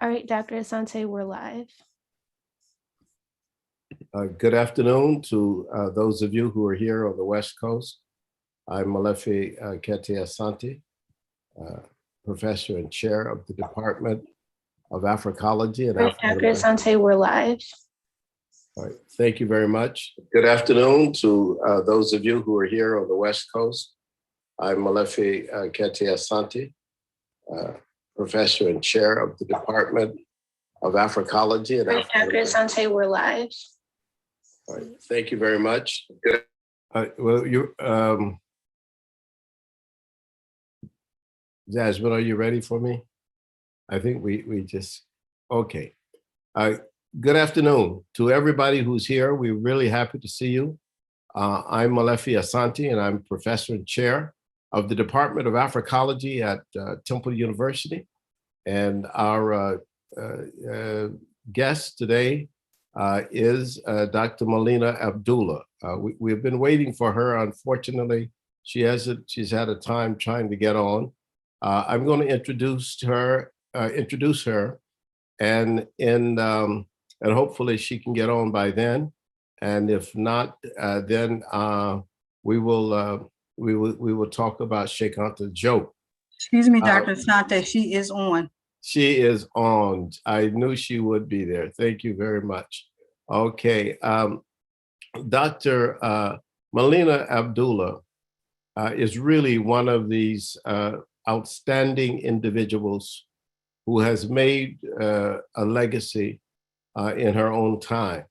All right, Dr. Asante, we're live. Good afternoon to those of you who are here on the West Coast. I'm Malefi Kete Asante, professor and chair of the Department of Africology and African. Dr. Asante, we're live. All right, thank you very much. Good afternoon to those of you who are here on the West Coast. I'm Malefi Kete Asante, professor and chair of the Department of Africology and Dr. Asante, we're live. All right, thank you very much. Good. Well, you, Jasmine, are you ready for me? I think we just, okay. Good afternoon to everybody who's here. We're really happy to see you. I'm Malefi Asante, and I'm professor and chair of the Department of Africology at Temple University. And our guest today is Dr. Melina Abdullah. We've been waiting for her. Unfortunately, she's had a time trying to get on. I'm going to introduce her, and hopefully she can get on by then. And if not, then we will talk about Sheikh Anta joke. Excuse me, Dr. Asante, she is on. She is on. I knew she would be there. Thank you very much. Okay, Dr. Melina Abdullah is really one of these outstanding individuals who has made a legacy in her own time.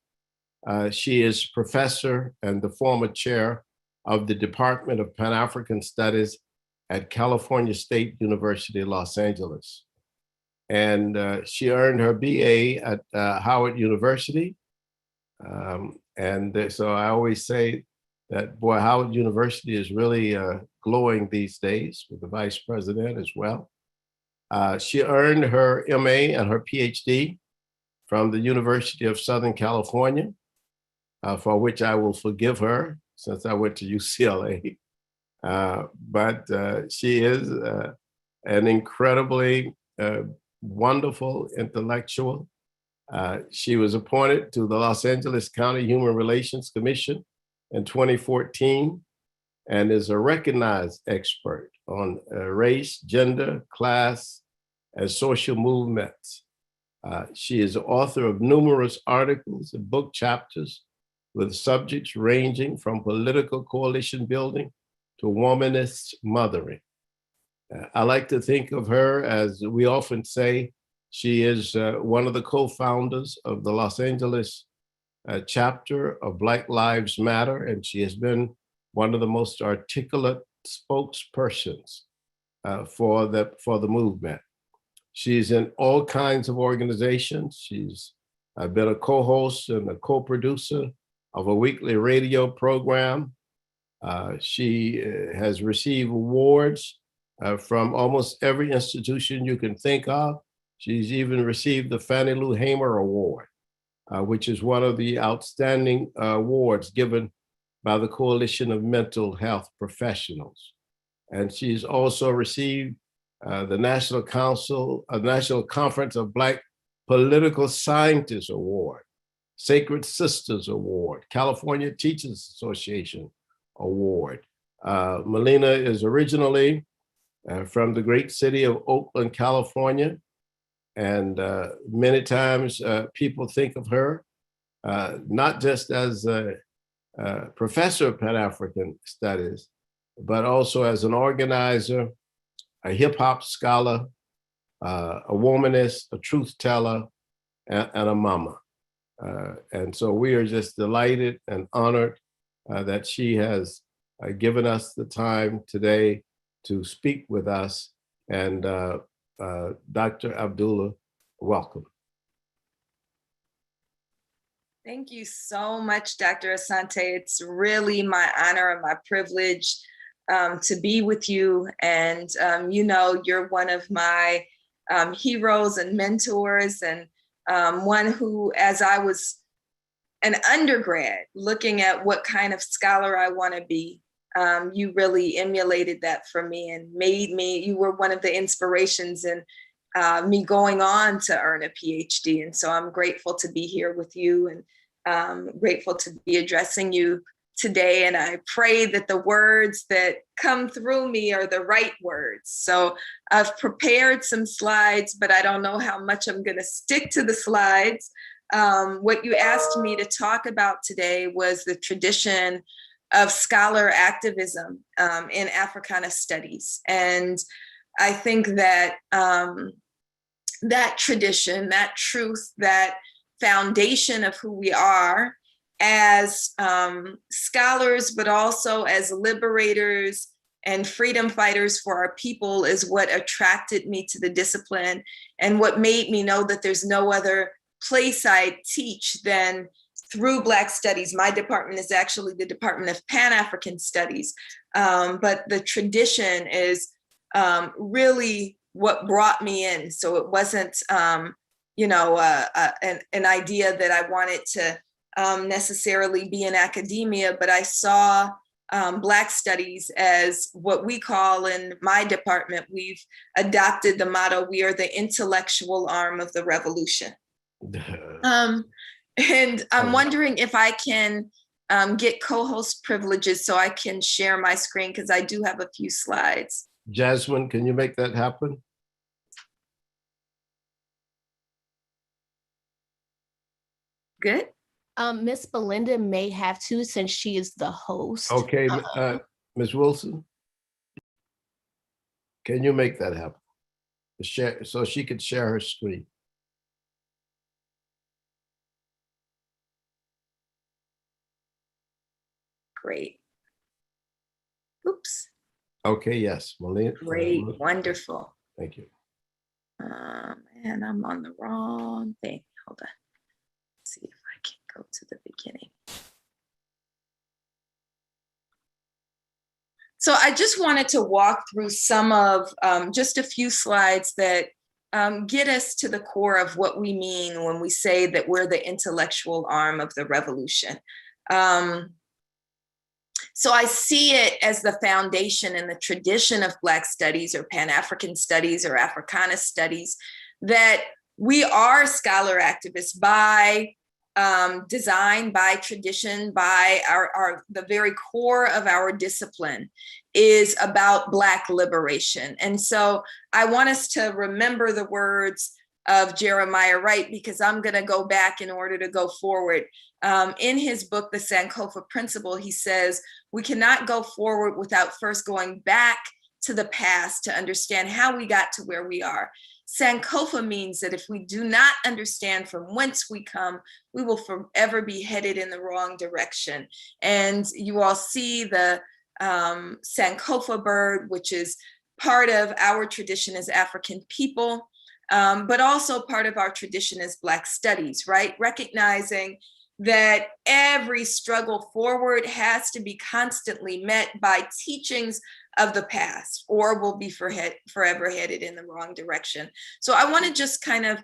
She is professor and the former chair of the Department of Pan-African Studies at California State University, Los Angeles. And she earned her BA at Howard University. So I always say that, boy, Howard University is really glowing these days with the vice president as well. She earned her MA and her PhD from the University of Southern California, for which I will forgive her since I went to UCLA. But she is an incredibly wonderful intellectual. She was appointed to the Los Angeles County Human Relations Commission in 2014 and is a recognized expert on race, gender, class, and social movements. She is the author of numerous articles and book chapters with subjects ranging from political coalition building to womanist mothering. I like to think of her as we often say, she is one of the co-founders of the Los Angeles chapter of Black Lives Matter, and she has been one of the most articulate spokespersons for the movement. She's in all kinds of organizations. She's been a co-host and a co-producer of a weekly radio program. She has received awards from almost every institution you can think of. She's even received the Fannie Lou Hamer Award, which is one of the outstanding awards given by the Coalition of Mental Health Professionals. And she's also received the National Conference of Black Political Scientists Award, Sacred Sisters Award, California Teachers Association Award. Melina is originally from the great city of Oakland, California. And many times people think of her not just as a professor of Pan-African Studies, but also as an organizer, a hip hop scholar, a womanist, a truth teller, and a mama. And so we are just delighted and honored that she has given us the time today to speak with us. And Dr. Abdullah, welcome. Thank you so much, Dr. Asante. It's really my honor and my privilege to be with you. And you know, you're one of my heroes and mentors, and one who, as I was an undergrad looking at what kind of scholar I want to be, you really emulated that for me and made me, you were one of the inspirations in me going on to earn a PhD. And so I'm grateful to be here with you and grateful to be addressing you today. And I pray that the words that come through me are the right words. So I've prepared some slides, but I don't know how much I'm going to stick to the slides. What you asked me to talk about today was the tradition of scholar activism in Africana studies. And I think that that tradition, that truth, that foundation of who we are as scholars, but also as liberators and freedom fighters for our people is what attracted me to the discipline and what made me know that there's no other place I teach than through Black Studies. My department is actually the Department of Pan-African Studies, but the tradition is really what brought me in. So it wasn't, an idea that I wanted to necessarily be in academia, but I saw Black Studies as what we call in my department, we've adopted the motto, we are the intellectual arm of the revolution. And I'm wondering if I can get co-host privileges so I can share my screen because I do have a few slides. Jasmine, can you make that happen? Good. Miss Belinda may have to since she is the host. Okay, Ms. Wilson, can you make that happen? Share, so she could share her screen. Great. Oops. Okay, yes, Melina. Great, wonderful. Thank you. And I'm on the wrong thing. Hold on. Let's see if I can go to the beginning. So I just wanted to walk through some of just a few slides that get us to the core of what we mean when we say that we're the intellectual arm of the revolution. So I see it as the foundation and the tradition of Black studies or Pan-African studies or Africana studies, that we are scholar activists by design, by tradition, by the very core of our discipline is about Black liberation. And so I want us to remember the words of Jeremiah Wright, because I'm going to go back in order to go forward. In his book, The Sankofa Principle, he says, we cannot go forward without first going back to the past to understand how we got to where we are. Sankofa means that if we do not understand from whence we come, we will forever be headed in the wrong direction. And you all see the Sankofa bird, which is part of our tradition as African people, but also part of our tradition as Black studies, right? Recognizing that every struggle forward has to be constantly met by teachings of the past, or we'll be forever headed in the wrong direction. So I want to just kind of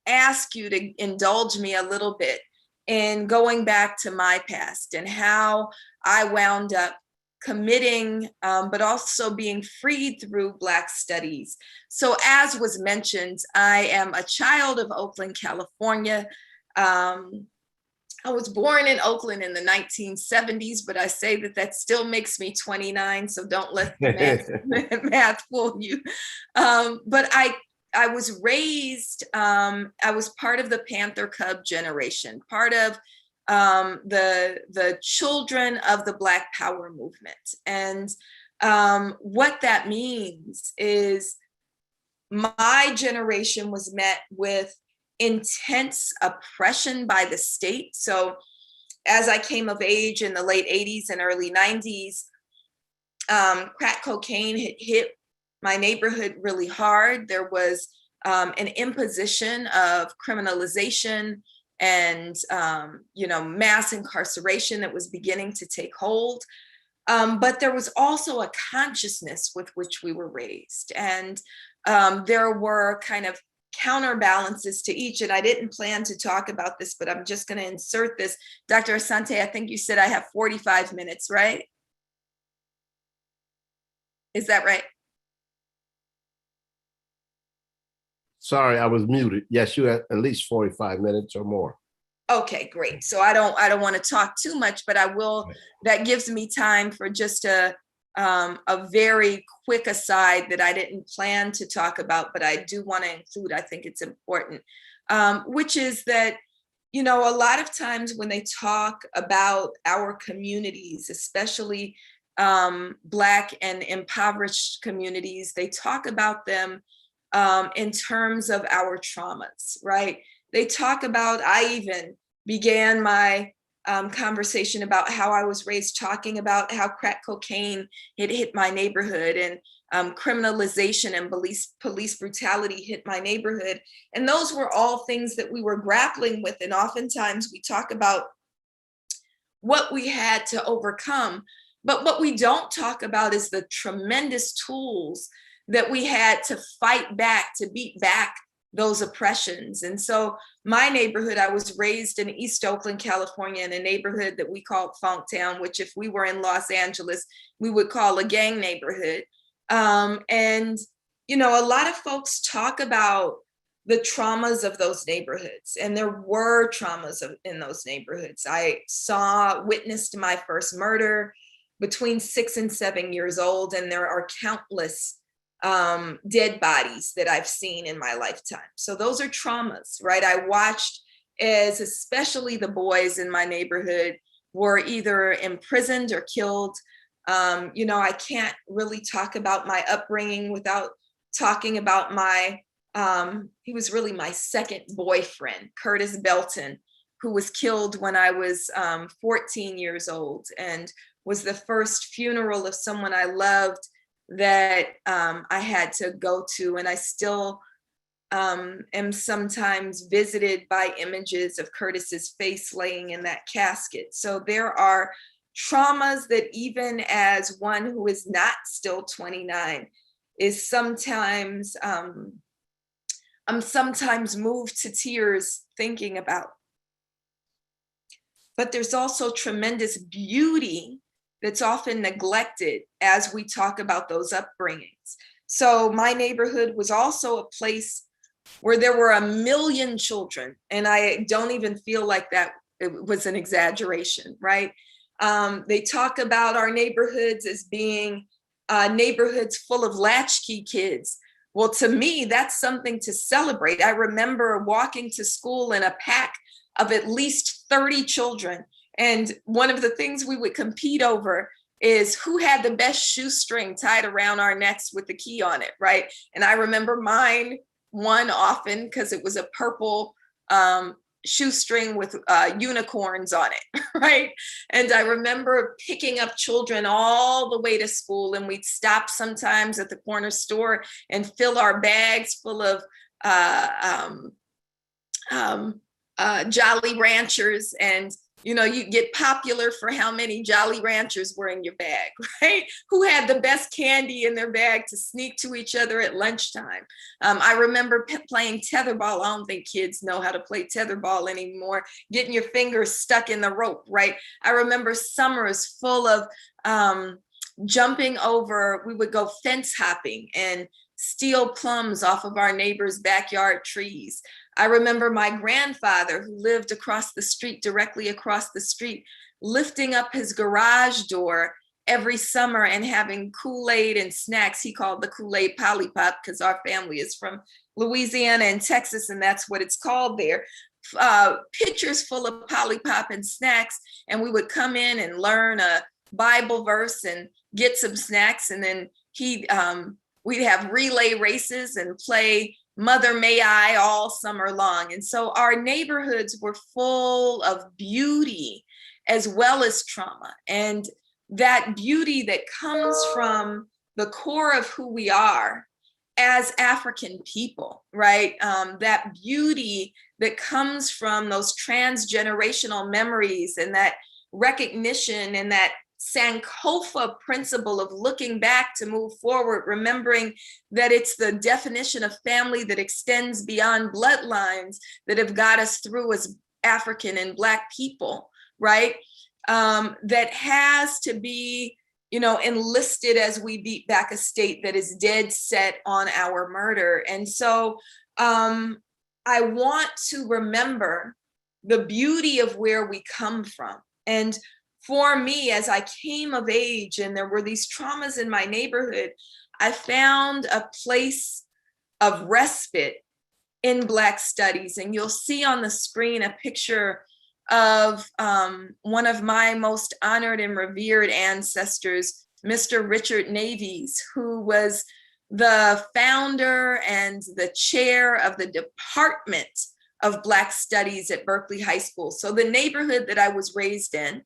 ask you to indulge me a little bit in going back to my past and how I wound up committing, but also being freed through Black studies. So as was mentioned, I am a child of Oakland, California. I was born in Oakland in the 1970s, but I say that still makes me 29, so don't let the math fool you. But I was raised, I was part of the Panther Cub generation, part of the children of the Black Power movement. And what that means is my generation was met with intense oppression by the state. So as I came of age in the late 80s and early 90s, crack cocaine hit my neighborhood really hard. There was an imposition of criminalization and mass incarceration that was beginning to take hold. But there was also a consciousness with which we were raised. And there were kind of counterbalances to each. And I didn't plan to talk about this, but I'm just going to insert this. Dr. Asante, I think you said I have 45 minutes, right? Is that right? Sorry, I was muted. Yes, you had at least 45 minutes or more. Okay, great. So I don't want to talk too much, but I will. That gives me time for just a very quick aside that I didn't plan to talk about, but I do want to include. I think it's important, which is that, you know, a lot of times when they talk about our communities, especially Black and impoverished communities, they talk about them in terms of our traumas, right? They talk about, I even began my conversation about how I was raised, talking about how crack cocaine had hit my neighborhood, and criminalization and police brutality hit my neighborhood. And those were all things that we were grappling with. And oftentimes we talk about what we had to overcome, but what we don't talk about is the tremendous tools that we had to fight back, to beat back those oppressions. And so my neighborhood, I was raised in East Oakland, California, in a neighborhood that we called Funktown, which if we were in Los Angeles, we would call a gang neighborhood. And, you know, a lot of folks talk about the traumas of those neighborhoods, and there were traumas in those neighborhoods. I witnessed my first murder between 6 and 7 years old, and there are countless dead bodies that I've seen in my lifetime. So those are traumas, right? I watched as especially the boys in my neighborhood were either imprisoned or killed. You know, I can't really talk about my upbringing without talking about he was really my second boyfriend, Curtis Belton, who was killed when I was 14 years old, and was the first funeral of someone I loved that I had to go to. And I still am sometimes visited by images of Curtis's face laying in that casket. So there are traumas that even as one who is not still 29 is sometimes, I'm sometimes moved to tears thinking about. But there's also tremendous beauty that's often neglected as we talk about those upbringings. So my neighborhood was also a place where there were 1 million children, and I don't even feel like that it was an exaggeration, right? They talk about our neighborhoods as being neighborhoods full of latchkey kids. Well, to me, that's something to celebrate. I remember walking to school in a pack of at least 30 children. And one of the things we would compete over is who had the best shoestring tied around our necks with the key on it, right? And I remember mine won often because it was a purple shoestring with unicorns on it, right? And I remember picking up children all the way to school, and we'd stop sometimes at the corner store and fill our bags full of Jolly Ranchers. And you know, you get popular for how many Jolly Ranchers were in your bag, right? Who had the best candy in their bag to sneak to each other at lunchtime. I remember playing tetherball. I don't think kids know how to play tetherball anymore. Getting your fingers stuck in the rope, right? I remember summers full of jumping over. We would go fence hopping and steal plums off of our neighbors' backyard trees. I remember my grandfather, who lived across the street, directly across the street, lifting up his garage door every summer and having Kool-Aid and snacks. He called the Kool-Aid Polypop because our family is from Louisiana and Texas, and that's what it's called there. Pitchers full of Polypop and snacks, and we would come in and learn a Bible verse and get some snacks, and then we'd have relay races and play Mother May I all summer long. And so our neighborhoods were full of beauty as well as trauma. And that beauty that comes from the core of who we are as African people, right? That beauty that comes from those transgenerational memories and that recognition and that Sankofa principle of looking back to move forward, remembering that it's the definition of family that extends beyond bloodlines that have got us through as African and Black people, right? That has to be, you know, enlisted as we beat back a state that is dead set on our murder. And so I want to remember the beauty of where we come from. And for me, as I came of age and there were these traumas in my neighborhood, I found a place of respite in Black studies. And you'll see on the screen a picture of one of my most honored and revered ancestors, Mr. Richard Navies, who was the founder and the chair of the Department of Black Studies at Berkeley High School. So the neighborhood that I was raised in,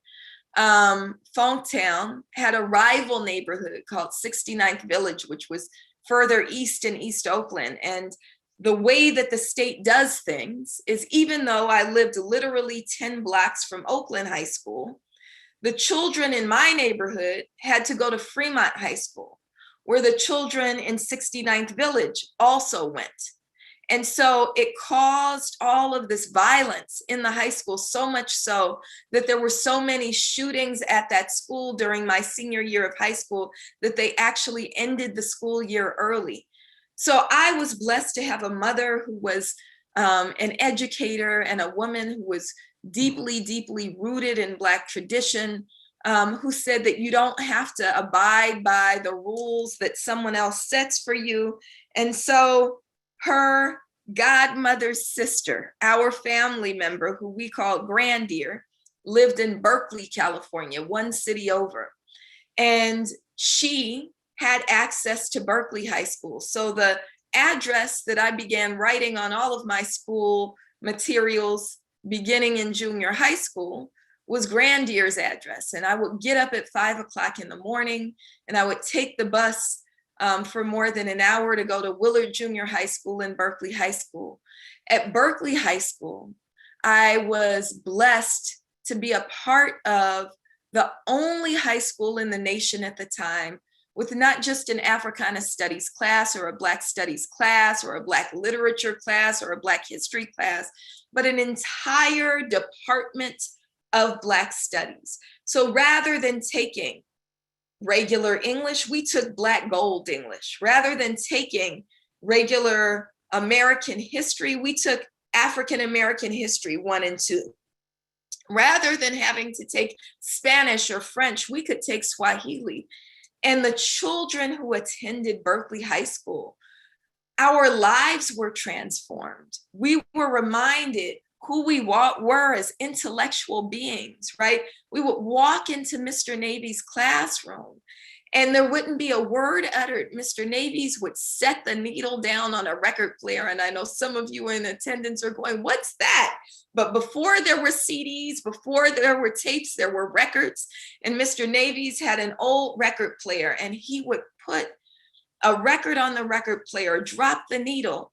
Funktown, had a rival neighborhood called 69th Village, which was further east in East Oakland. And the way that the state does things is, even though I lived literally 10 blocks from Oakland High School, the children in my neighborhood had to go to Fremont High School, where the children in 69th Village also went. And so it caused all of this violence in the high school, so much so that there were so many shootings at that school during my senior year of high school that they actually ended the school year early. So I was blessed to have a mother who was an educator and a woman who was deeply, deeply rooted in Black tradition, who said that you don't have to abide by the rules that someone else sets for you. And so her godmother's sister, our family member, who we called Grandier, lived in Berkeley, California, one city over. And she had access to Berkeley High School. So the address that I began writing on all of my school materials beginning in junior high school was Grandier's address. And I would get up at 5 o'clock in the morning and I would take the bus for more than an hour to go to Willard Junior High School and Berkeley High School. At Berkeley High School, I was blessed to be a part of the only high school in the nation at the time with not just an Africana studies class or a Black studies class or a Black literature class or a Black history class, but an entire department of Black studies. So rather than taking regular English, we took Black Gold English. Rather than taking regular American history, we took African American history 1 and 2. Rather than having to take Spanish or French, we could take Swahili. And the children who attended Berkeley High School, our lives were transformed. We were reminded who we were as intellectual beings, right? We would walk into Mr. Navy's classroom and there wouldn't be a word uttered. Mr. Navy's would set the needle down on a record player. And I know some of you in attendance are going, what's that? But before there were CDs, before there were tapes, there were records. And Mr. Navy's had an old record player and he would put a record on the record player, drop the needle,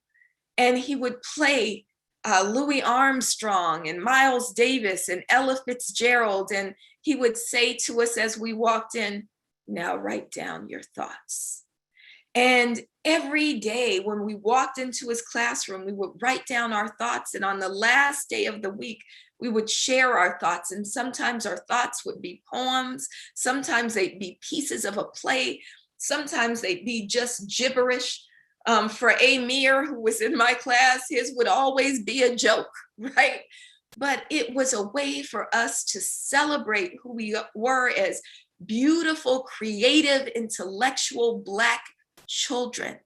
and he would play Louis Armstrong and Miles Davis and Ella Fitzgerald. And he would say to us as we walked in, now write down your thoughts. And every day when we walked into his classroom, we would write down our thoughts. And on the last day of the week, we would share our thoughts. And sometimes our thoughts would be poems. Sometimes they'd be pieces of a play. Sometimes they'd be just gibberish. For Amir, who was in my class, his would always be a joke, right? But it was a way for us to celebrate who we were as beautiful, creative, intellectual Black children.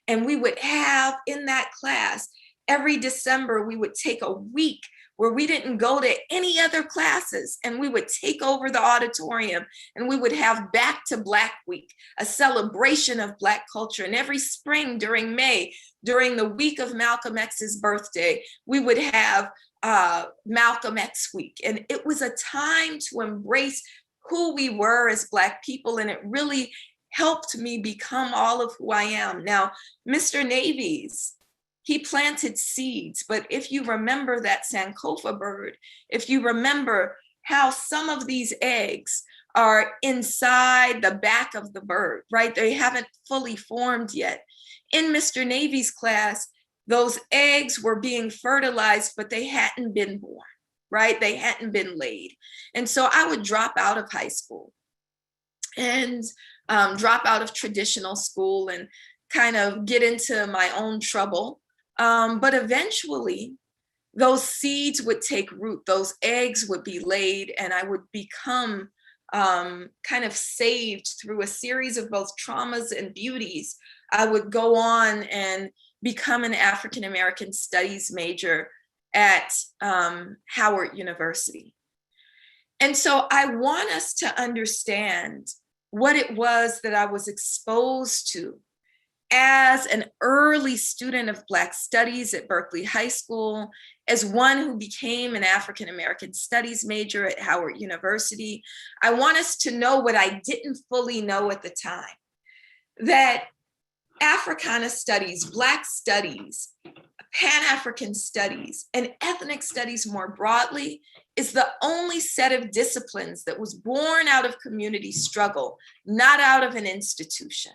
And we would have in that class, every December, we would take a week where we didn't go to any other classes and we would take over the auditorium and we would have Back to Black Week, a celebration of Black culture. And every spring during May, during the week of Malcolm X's birthday, we would have Malcolm X Week. And it was a time to embrace who we were as Black people. And it really helped me become all of who I am. Now, Mr. Navies, he planted seeds, but if you remember that Sankofa bird, if you remember how some of these eggs are inside the back of the bird, right? They haven't fully formed yet. In Mr. Navy's class, those eggs were being fertilized, but they hadn't been born, right? They hadn't been laid. And so I would drop out of high school and drop out of traditional school and kind of get into my own trouble. But eventually, those seeds would take root, those eggs would be laid, and I would become kind of saved through a series of both traumas and beauties. I would go on and become an African American Studies major at Howard University. And so I want us to understand what it was that I was exposed to as an early student of Black Studies at Berkeley High School, as one who became an African American Studies major at Howard University. I want us to know what I didn't fully know at the time, that Africana studies, Black studies, Pan-African studies, and ethnic studies more broadly is the only set of disciplines that was born out of community struggle, not out of an institution.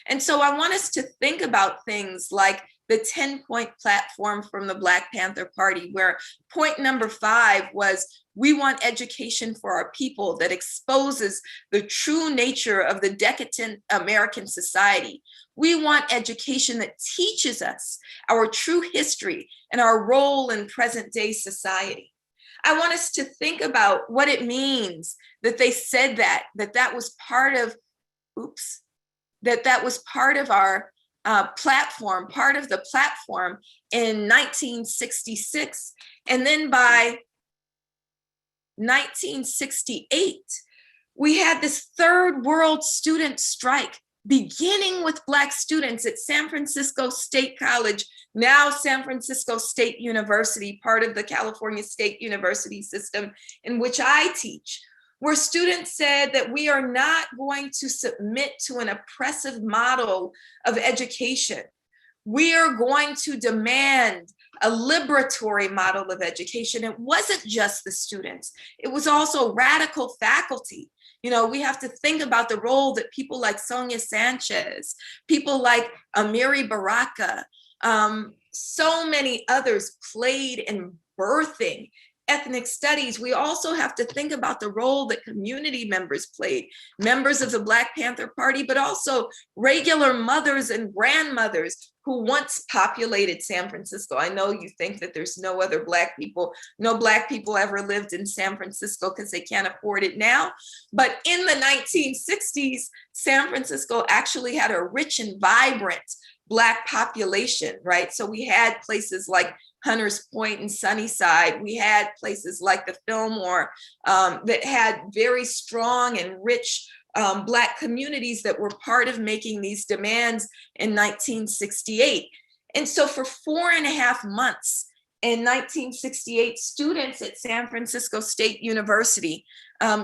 And so I want us to think about things like the 10-point platform from the Black Panther Party, where point number 5 was, we want education for our people that exposes the true nature of the decadent American society. We want education that teaches us our true history and our role in present day society. I want us to think about what it means that they said that was part of, that was part of our platform, part of the platform in 1966. And then by 1968, we had this third world student strike, beginning with Black students at San Francisco State College, now San Francisco State University, part of the California State University system in which I teach, where students said that we are not going to submit to an oppressive model of education. We are going to demand a liberatory model of education. It wasn't just the students, it was also radical faculty. You know, we have to think about the role that people like Sonia Sanchez, people like Amiri Baraka, so many others played in birthing ethnic studies. We also have to think about the role that community members played, members of the Black Panther Party, but also regular mothers and grandmothers who once populated San Francisco. I know you think that there's no other Black people, no Black people ever lived in San Francisco because they can't afford it now. But in the 1960s, San Francisco actually had a rich and vibrant Black population, right? So we had places like Hunters Point and Sunnyside. We had places like the Fillmore that had very strong and rich Black communities that were part of making these demands in 1968. And so for 4.5 months in 1968, students at San Francisco State University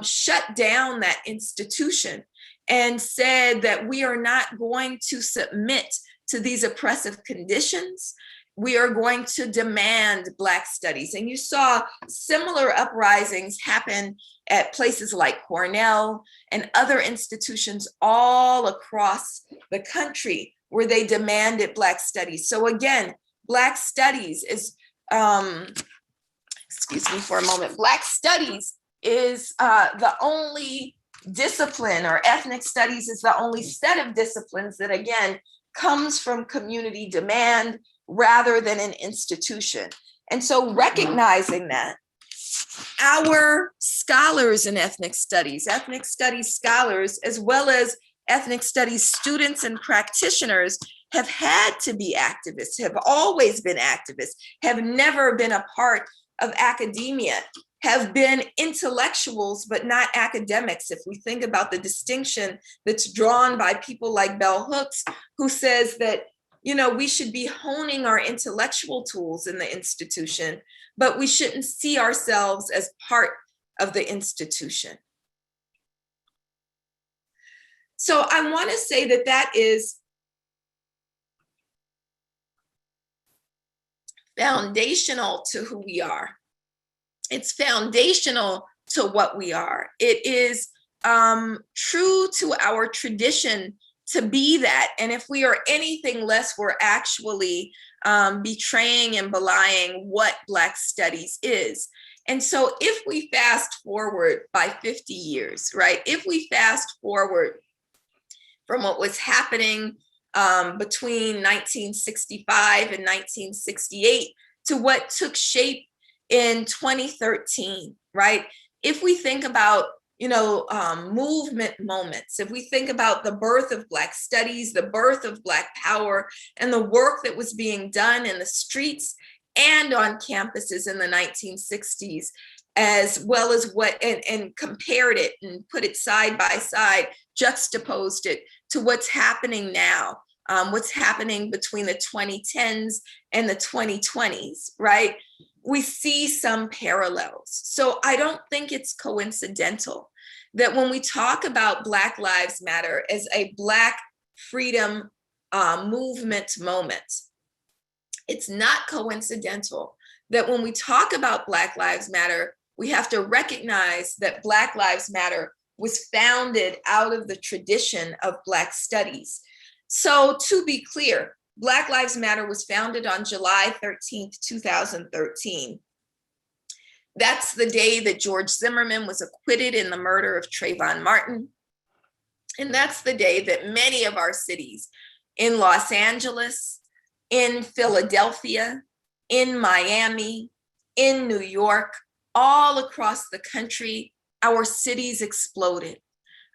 shut down that institution and said that we are not going to submit to these oppressive conditions. We are going to demand Black studies. And you saw similar uprisings happen at places like Cornell and other institutions all across the country where they demanded Black studies. So again, Black studies is, excuse me for a moment, Black studies is the only discipline, or ethnic studies is the only set of disciplines that, again, comes from community demand rather than an institution. And so recognizing that, our scholars in ethnic studies scholars, as well as ethnic studies students and practitioners, have had to be activists, have always been activists, have never been a part of academia, have been intellectuals, but not academics. If we think about the distinction that's drawn by people like Bell Hooks, who says that, you know, we should be honing our intellectual tools in the institution, but we shouldn't see ourselves as part of the institution. So I want to say that that is foundational to who we are. It's foundational to what we are. It is true to our tradition to be that. And if we are anything less, we're actually betraying and belying what Black studies is. And so if we fast forward by 50 years, right? If we fast forward from what was happening between 1965 and 1968 to what took shape in 2013, right? If we think about, movement moments, if we think about the birth of Black studies, the birth of Black power, and the work that was being done in the streets and on campuses in the 1960s, as well as and compared it and put it side by side, juxtaposed it to what's happening now, what's happening between the 2010s and the 2020s, right? We see some parallels. So I don't think it's coincidental that when we talk about Black Lives Matter as a Black freedom movement moment, it's not coincidental that when we talk about Black Lives Matter, we have to recognize that Black Lives Matter was founded out of the tradition of Black studies. So to be clear, Black Lives Matter was founded on July 13th, 2013. That's the day that George Zimmerman was acquitted in the murder of Trayvon Martin. And that's the day that many of our cities in Los Angeles, in Philadelphia, in Miami, in New York, all across the country, our cities exploded.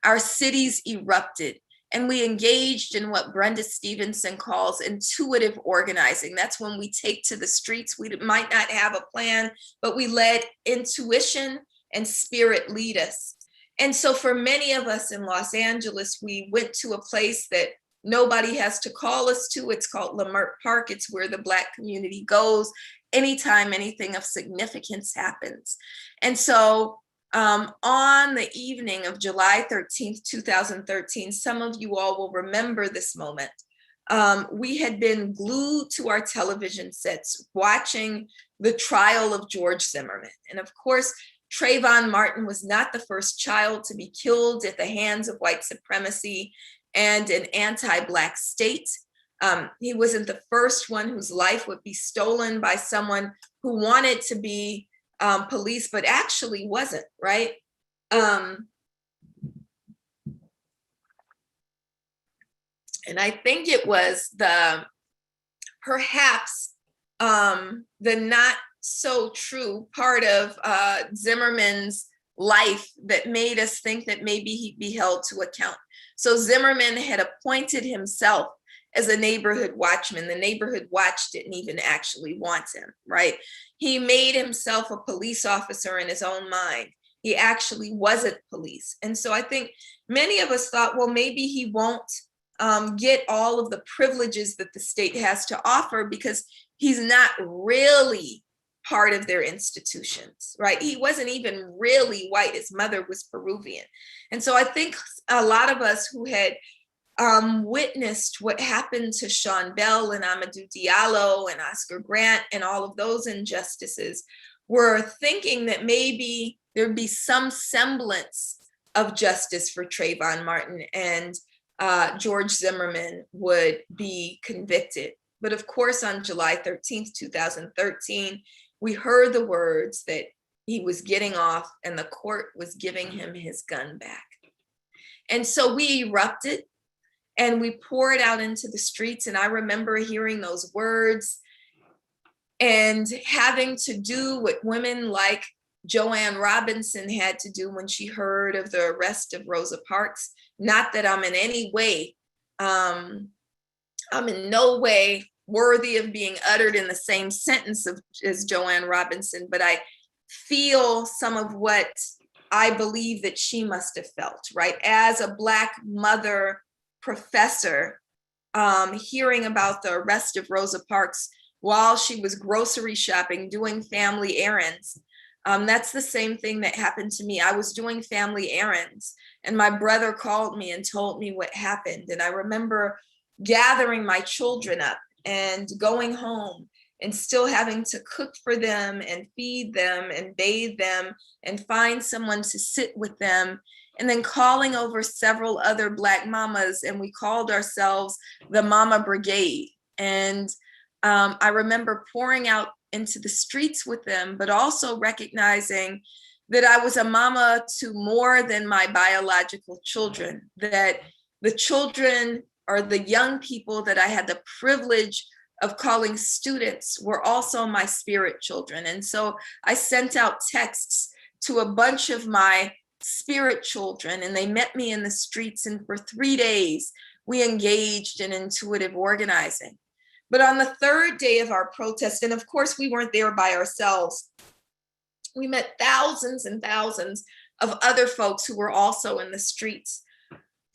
Our cities erupted. And we engaged in what Brenda Stevenson calls intuitive organizing. That's when we take to the streets. We might not have a plan, but we let intuition and spirit lead us. And so for many of us in Los Angeles, we went to a place that nobody has to call us to. It's called Lamert Park. It's where the Black community goes anytime anything of significance happens. And so on the evening of July 13th, 2013, some of you all will remember this moment. We had been glued to our television sets watching the trial of George Zimmerman. And of course, Trayvon Martin was not the first child to be killed at the hands of white supremacy and an anti-Black state. He wasn't the first one whose life would be stolen by someone who wanted to be police, but actually wasn't, right? And I think it was perhaps the not so true part of Zimmerman's life that made us think that maybe he'd be held to account. So Zimmerman had appointed himself as a neighborhood watchman. The neighborhood watch didn't even actually want him, right? He made himself a police officer in his own mind. He actually wasn't police. And so I think many of us thought, well, maybe he won't get all of the privileges that the state has to offer because he's not really part of their institutions, right? He wasn't even really white. His mother was Peruvian. And so I think a lot of us who had witnessed what happened to Sean Bell and Amadou Diallo and Oscar Grant and all of those injustices were thinking that maybe there'd be some semblance of justice for Trayvon Martin and George Zimmerman would be convicted. But of course, on July 13th, 2013, we heard the words that he was getting off and the court was giving him his gun back. And so we erupted. And we poured out into the streets. And I remember hearing those words and having to do what women like Joanne Robinson had to do when she heard of the arrest of Rosa Parks. Not that I'm in any way, I'm in no way worthy of being uttered in the same sentence as Joanne Robinson, but I feel some of what I believe that she must have felt, right? As a Black mother, professor, hearing about the arrest of Rosa Parks while she was grocery shopping, doing family errands. That's the same thing that happened to me. I was doing family errands and my brother called me and told me what happened. And I remember gathering my children up and going home and still having to cook for them and feed them and bathe them and find someone to sit with them. And then calling over several other Black mamas, and we called ourselves the Mama Brigade. And I remember pouring out into the streets with them, but also recognizing that I was a mama to more than my biological children, that the children or the young people that I had the privilege of calling students were also my spirit children. And so I sent out texts to a bunch of my spirit children, and they met me in the streets, and for 3 days, we engaged in intuitive organizing. But on the third day of our protest, and of course we weren't there by ourselves, we met thousands and thousands of other folks who were also in the streets.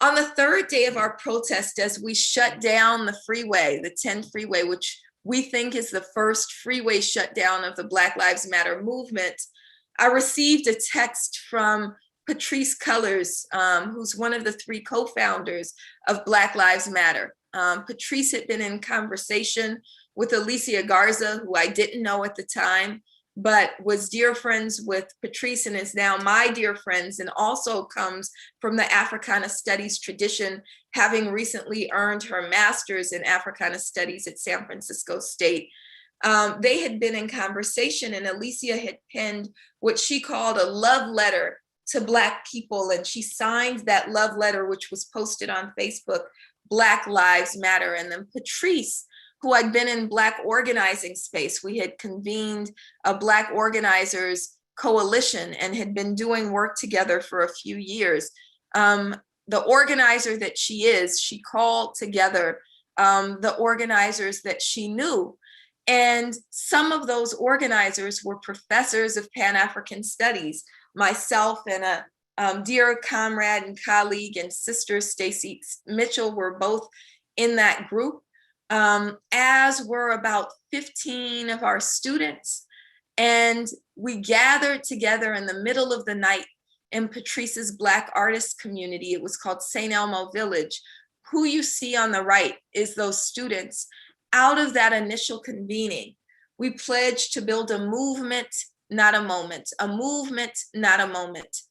On the third day of our protest, as we shut down the freeway, the 10 freeway, which we think is the first freeway shutdown of the Black Lives Matter movement, I received a text from Patrisse Cullors, who's one of the 3 co-founders of Black Lives Matter. Patrisse had been in conversation with Alicia Garza, who I didn't know at the time, but was dear friends with Patrisse and is now my dear friends, and also comes from the Africana Studies tradition, having recently earned her master's in Africana Studies at San Francisco State. They had been in conversation, and Alicia had penned what she called a love letter to Black people, and she signed that love letter, which was posted on Facebook, Black Lives Matter. And then Patrisse, who had been in Black organizing space, we had convened a Black organizers coalition and had been doing work together for a few years. The organizer that she is, she called together the organizers that she knew. And some of those organizers were professors of Pan-African studies. Myself and a dear comrade and colleague and sister, Stacy Mitchell, were both in that group, as were about 15 of our students. And we gathered together in the middle of the night in Patrisse's Black artist community. It was called St. Elmo Village. Who you see on the right is those students. Out of that initial convening, we pledged to build a movement, not a moment, a movement, not a moment.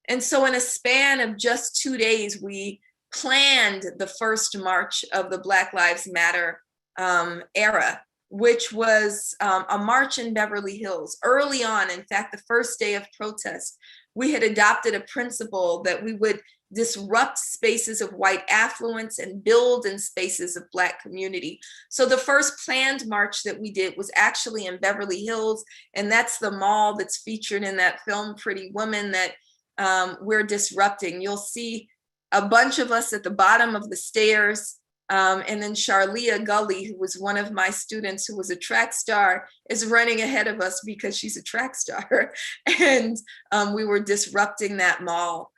And so in a span of just 2 days, we planned the first march of the Black Lives Matter era, which was a march in Beverly Hills. Early on, in fact, the first day of protest, we had adopted a principle that we would disrupt spaces of white affluence and build in spaces of Black community. So the first planned march that we did was actually in Beverly Hills, and that's the mall that's featured in that film, Pretty Woman, that we're disrupting. You'll see a bunch of us at the bottom of the stairs, and then Charlia Gully, who was one of my students who was a track star, is running ahead of us because she's a track star. And we were disrupting that mall.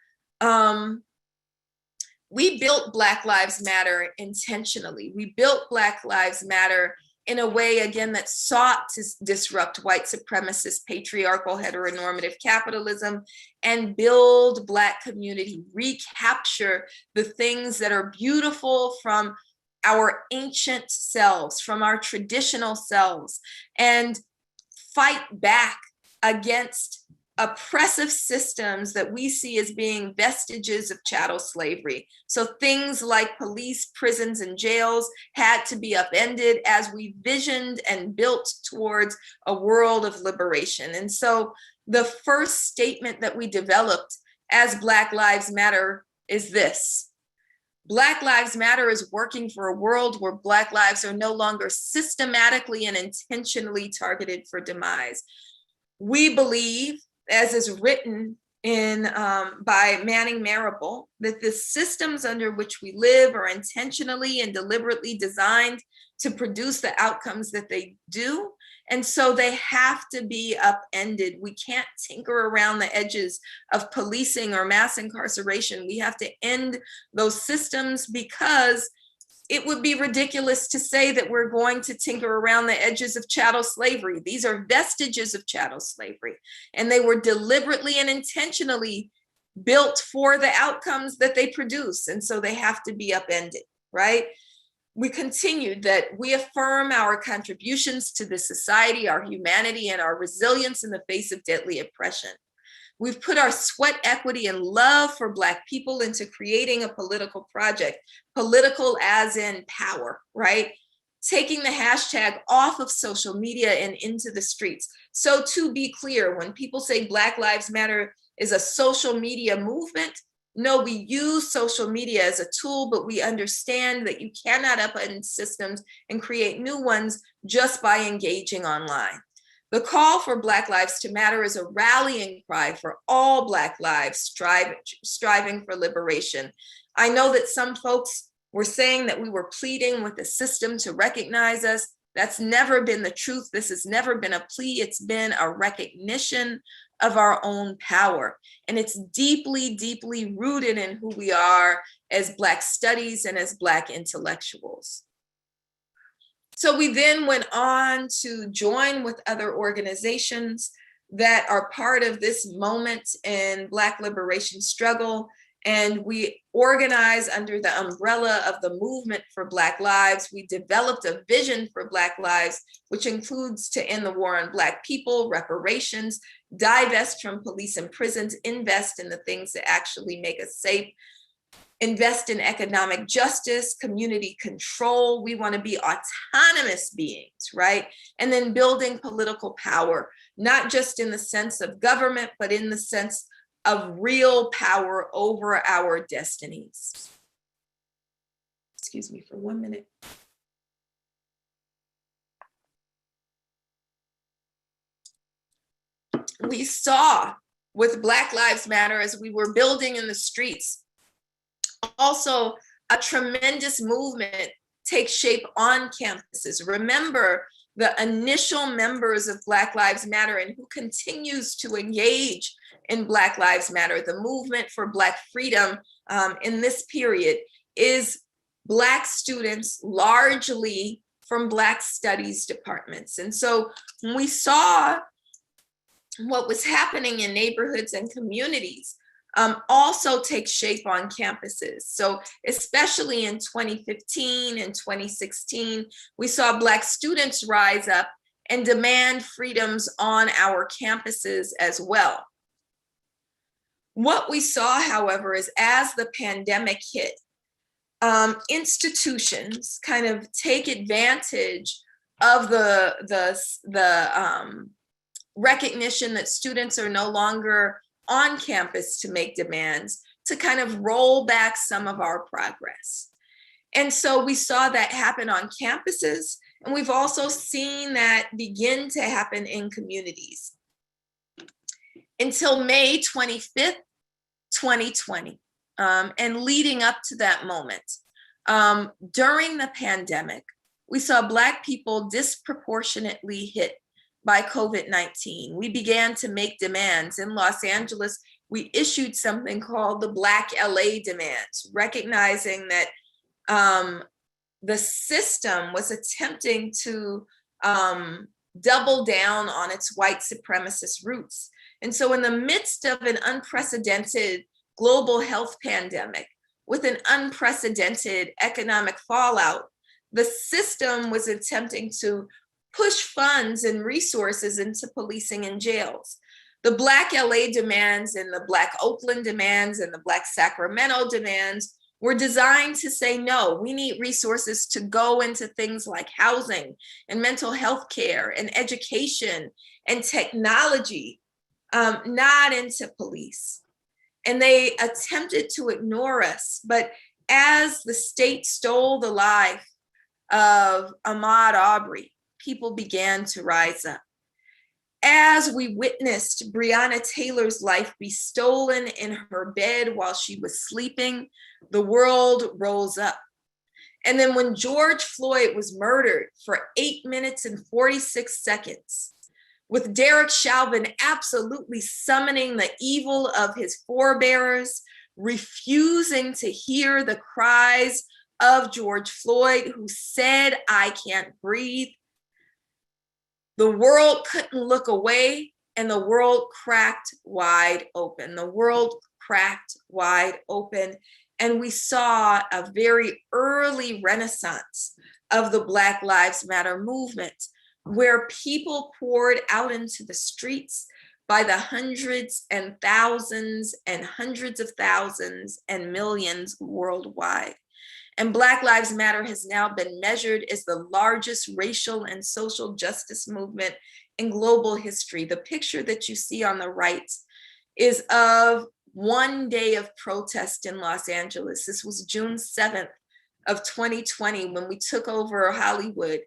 We built Black Lives Matter intentionally. We built Black Lives Matter in a way, again, that sought to disrupt white supremacist, patriarchal, heteronormative capitalism and build Black community, recapture the things that are beautiful from our ancient selves, from our traditional selves, and fight back against oppressive systems that we see as being vestiges of chattel slavery. So things like police, prisons, and jails had to be upended as we visioned and built towards a world of liberation. And so the first statement that we developed as Black Lives Matter is this: Black Lives Matter is working for a world where Black lives are no longer systematically and intentionally targeted for demise. We believe, as is written in by Manning Marable, that the systems under which we live are intentionally and deliberately designed to produce the outcomes that they do. And so they have to be upended. We can't tinker around the edges of policing or mass incarceration. We have to end those systems, because it would be ridiculous to say that we're going to tinker around the edges of chattel slavery. These are vestiges of chattel slavery, and they were deliberately and intentionally built for the outcomes that they produce. And so they have to be upended, right? We continued that we affirm our contributions to the society, our humanity, and our resilience in the face of deadly oppression. We've put our sweat, equity, and love for Black people into creating a political project, political as in power, right? Taking the hashtag off of social media and into the streets. So to be clear, when people say Black Lives Matter is a social media movement, No, we use social media as a tool, but we understand that you cannot upend systems and create new ones just by engaging online. The call for Black Lives to Matter is a rallying cry for all Black lives striving for liberation. I know that some folks were saying that we were pleading with the system to recognize us. That's never been the truth. This has never been a plea. It's been a recognition of our own power. And it's deeply, deeply rooted in who we are as Black studies and as Black intellectuals. So we then went on to join with other organizations that are part of this moment in Black liberation struggle. And we organized under the umbrella of the Movement for Black Lives. We developed a vision for Black lives, which includes to end the war on Black people, reparations, divest from police and prisons, invest in the things that actually make us safe, invest in economic justice, community control. We want to be autonomous beings, right? And then building political power, not just in the sense of government, but in the sense of real power over our destinies. Excuse me for 1 minute. We saw with Black Lives Matter as we were building in the streets, also a tremendous movement take shape on campuses. Remember the initial members of Black Lives Matter and who continues to engage in Black Lives Matter, the movement for Black freedom in this period is Black students, largely from Black studies departments. And so when we saw what was happening in neighborhoods and communities also take shape on campuses. So especially in 2015 and 2016, we saw Black students rise up and demand freedoms on our campuses as well. What we saw, however, is as the pandemic hit, institutions kind of take advantage of the recognition that students are no longer on campus to make demands, to kind of roll back some of our progress. And so we saw that happen on campuses, and we've also seen that begin to happen in communities. Until May 25th, 2020, and leading up to that moment, during the pandemic, we saw Black people disproportionately hit by COVID-19. We began to make demands. In Los Angeles, we issued something called the Black LA demands, recognizing that the system was attempting to double down on its white supremacist roots. And so in the midst of an unprecedented global health pandemic, with an unprecedented economic fallout, the system was attempting to push funds and resources into policing and jails. The Black LA demands and the Black Oakland demands and the Black Sacramento demands were designed to say, no, we need resources to go into things like housing and mental health care and education and technology, not into police. And they attempted to ignore us. But as the state stole the life of Ahmaud Arbery, people began to rise up. As we witnessed Breonna Taylor's life be stolen in her bed while she was sleeping, the world rose up. And then when George Floyd was murdered for 8 minutes and 46 seconds, with Derek Chauvin absolutely summoning the evil of his forebears, refusing to hear the cries of George Floyd, who said, "I can't breathe," the world couldn't look away, and the world cracked wide open. The world cracked wide open, and we saw a very early renaissance of the Black Lives Matter movement, where people poured out into the streets by the hundreds and thousands and hundreds of thousands and millions worldwide. And Black Lives Matter has now been measured as the largest racial and social justice movement in global history. The picture that you see on the right is of one day of protest in Los Angeles. This was June 7th of 2020 when we took over Hollywood,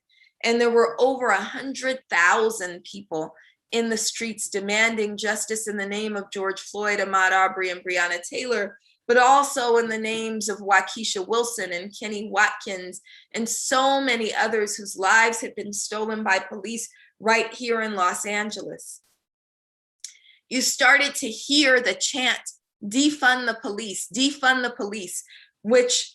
and there were over 100,000 people in the streets demanding justice in the name of George Floyd, Ahmaud Arbery, and Breonna Taylor, but also in the names of Waukesha Wilson and Kenny Watkins and so many others whose lives had been stolen by police right here in Los Angeles. You started to hear the chant, defund the police, which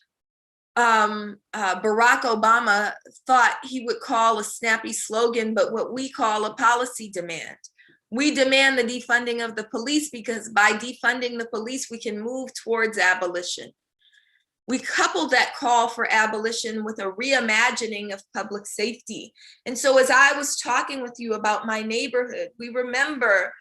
Barack Obama thought he would call a snappy slogan, but what we call a policy demand. We demand the defunding of the police because by defunding the police, we can move towards abolition. We coupled that call for abolition with a reimagining of public safety. And so as I was talking with you about my neighborhood, we remember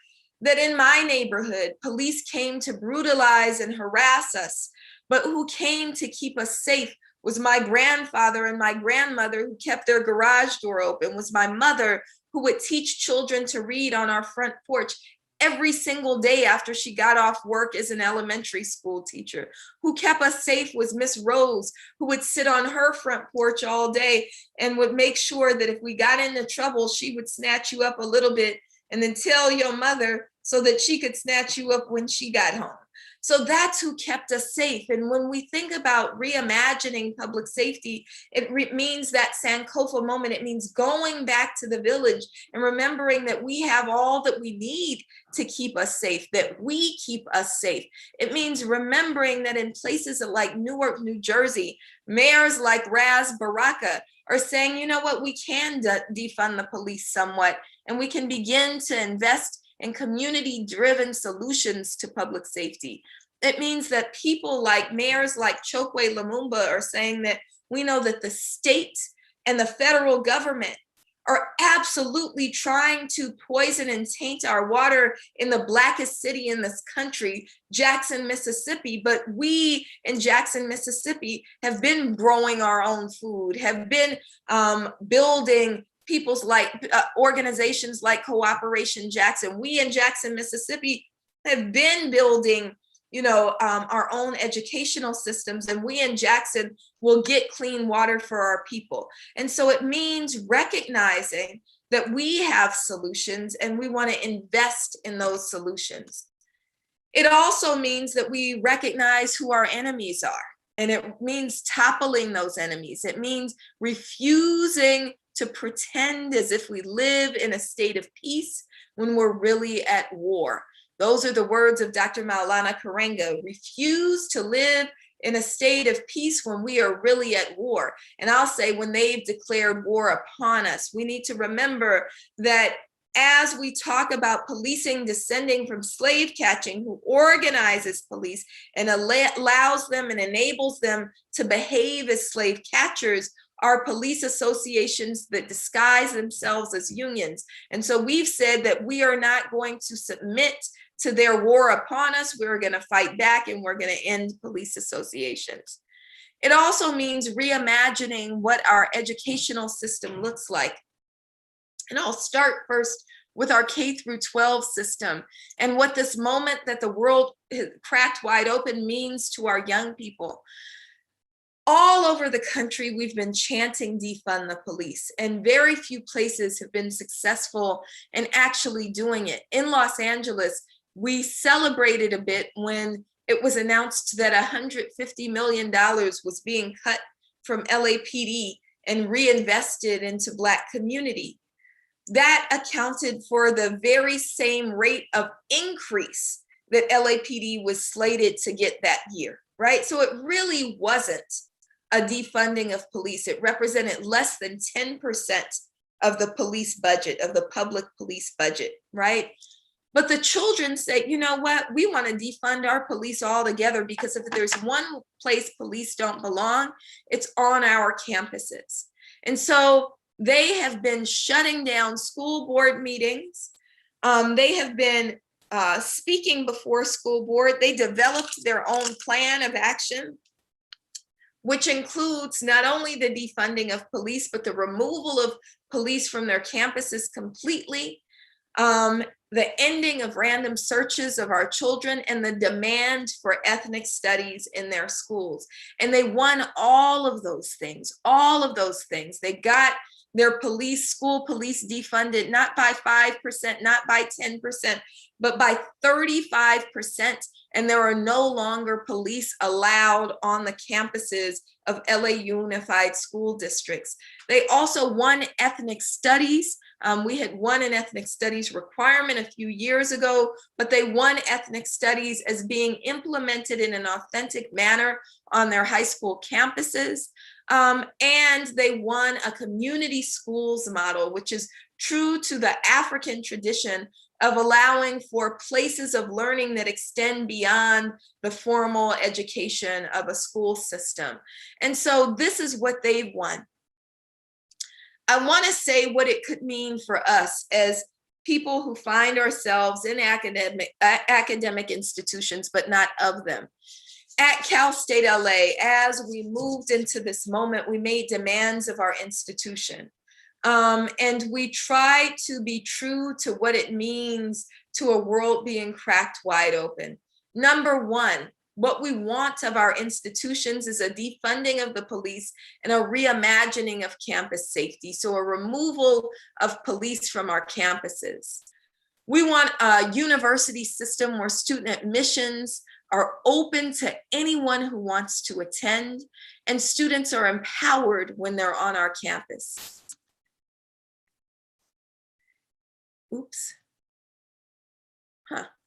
that in my neighborhood, police came to brutalize and harass us, but who came to keep us safe was my grandfather and my grandmother who kept their garage door open, was my mother who would teach children to read on our front porch every single day after she got off work as an elementary school teacher. Who kept us safe was Miss Rose, who would sit on her front porch all day and would make sure that if we got into trouble, she would snatch you up a little bit and then tell your mother so that she could snatch you up when she got home. So that's who kept us safe. And when we think about reimagining public safety, it means that Sankofa moment. It means going back to the village and remembering that we have all that we need to keep us safe, that we keep us safe. It means remembering that in places like Newark, New Jersey, mayors like Raz Baraka are saying, you know what, we can defund the police somewhat, and we can begin to invest in community-driven solutions to public safety. It means that people like mayors like Chokwe Lumumba are saying that we know that the state and the federal government are absolutely trying to poison and taint our water in the blackest city in this country, Jackson, Mississippi. But we in Jackson, Mississippi have been growing our own food, have been building people's like organizations like Cooperation Jackson. We in Jackson, Mississippi have been building, our own educational systems, and we in Jackson will get clean water for our people. And so it means recognizing that we have solutions and we want to invest in those solutions. It also means that we recognize who our enemies are, and it means toppling those enemies. It means refusing to pretend as if we live in a state of peace when we're really at war. Those are the words of Dr. Maulana Karenga. Refuse to live in a state of peace when we are really at war. And I'll say when they've declared war upon us. We need to remember that as we talk about policing descending from slave catching, who organizes police and allows them and enables them to behave as slave catchers, are police associations that disguise themselves as unions. And so we've said that we are not going to submit to their war upon us. We're going to fight back, and we're going to end police associations. It also means reimagining what our educational system looks like. And I'll start first with our K through 12 system and what this moment that the world cracked wide open means to our young people. All over the country, we've been chanting defund the police, and very few places have been successful in actually doing it. In Los Angeles, we celebrated a bit when it was announced that $150 million was being cut from LAPD and reinvested into Black community. That accounted for the very same rate of increase that LAPD was slated to get that year, right? So it really wasn't a defunding of police. It represented less than 10% of the police budget, of the public police budget, right? But the children say, you know what, we want to defund our police altogether, because if there's one place police don't belong, it's on our campuses. And so they have been shutting down school board meetings. They have been speaking before school board. They developed their own plan of action, which includes not only the defunding of police, but the removal of police from their campuses completely. the ending of random searches of our children, and the demand for ethnic studies in their schools. And they won all of those things, all of those things. They got their school police defunded, not by 5%, not by 10%, but by 35%. And there are no longer police allowed on the campuses of LA Unified School Districts. They also won ethnic studies. We had won an ethnic studies requirement a few years ago, but they won ethnic studies as being implemented in an authentic manner on their high school campuses. And they won a community schools model, which is true to the African tradition of allowing for places of learning that extend beyond the formal education of a school system. And so this is what they've won. I want to say what it could mean for us as people who find ourselves in academic institutions, but not of them. At Cal State LA, as we moved into this moment, we made demands of our institution. And we tried to be true to what it means to a world being cracked wide open. Number one, what we want of our institutions is a defunding of the police and a reimagining of campus safety. So a removal of police from our campuses. We want a university system where student admissions are open to anyone who wants to attend, and students are empowered when they're on our campus. Oops.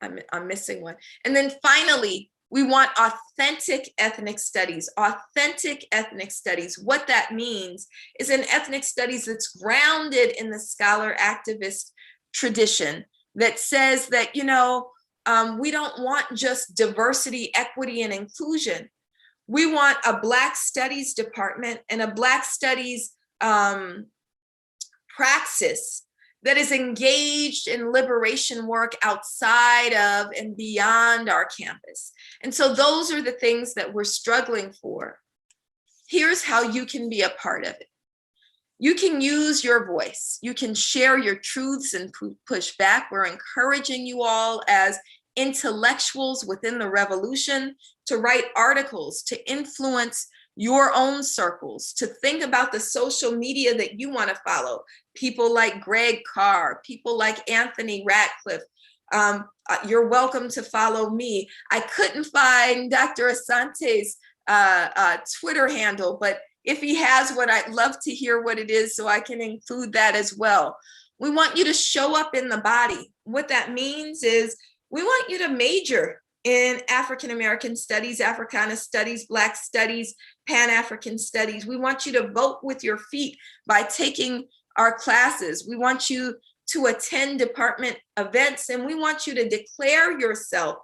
I'm missing one. And then finally, we want authentic ethnic studies. Authentic ethnic studies. What that means is an ethnic studies that's grounded in the scholar activist tradition that says that, you know, we don't want just diversity, equity, and inclusion. We want a Black Studies department and a Black Studies praxis that is engaged in liberation work outside of and beyond our campus. And so those are the things that we're struggling for. Here's how you can be a part of it. You can use your voice. You can share your truths and push back. We're encouraging you all as intellectuals within the revolution to write articles, to influence your own circles, to think about the social media that you want to follow. People like Greg Carr, people like Anthony Ratcliffe. You're welcome to follow me. I couldn't find Dr. Asante's Twitter handle, but if he has one, I'd love to hear what it is so I can include that as well. We want you to show up in the body. What that means is we want you to major in African American studies, Africana studies, Black studies, Pan-African studies. We want you to vote with your feet by taking our classes. We want you to attend department events, and we want you to declare yourself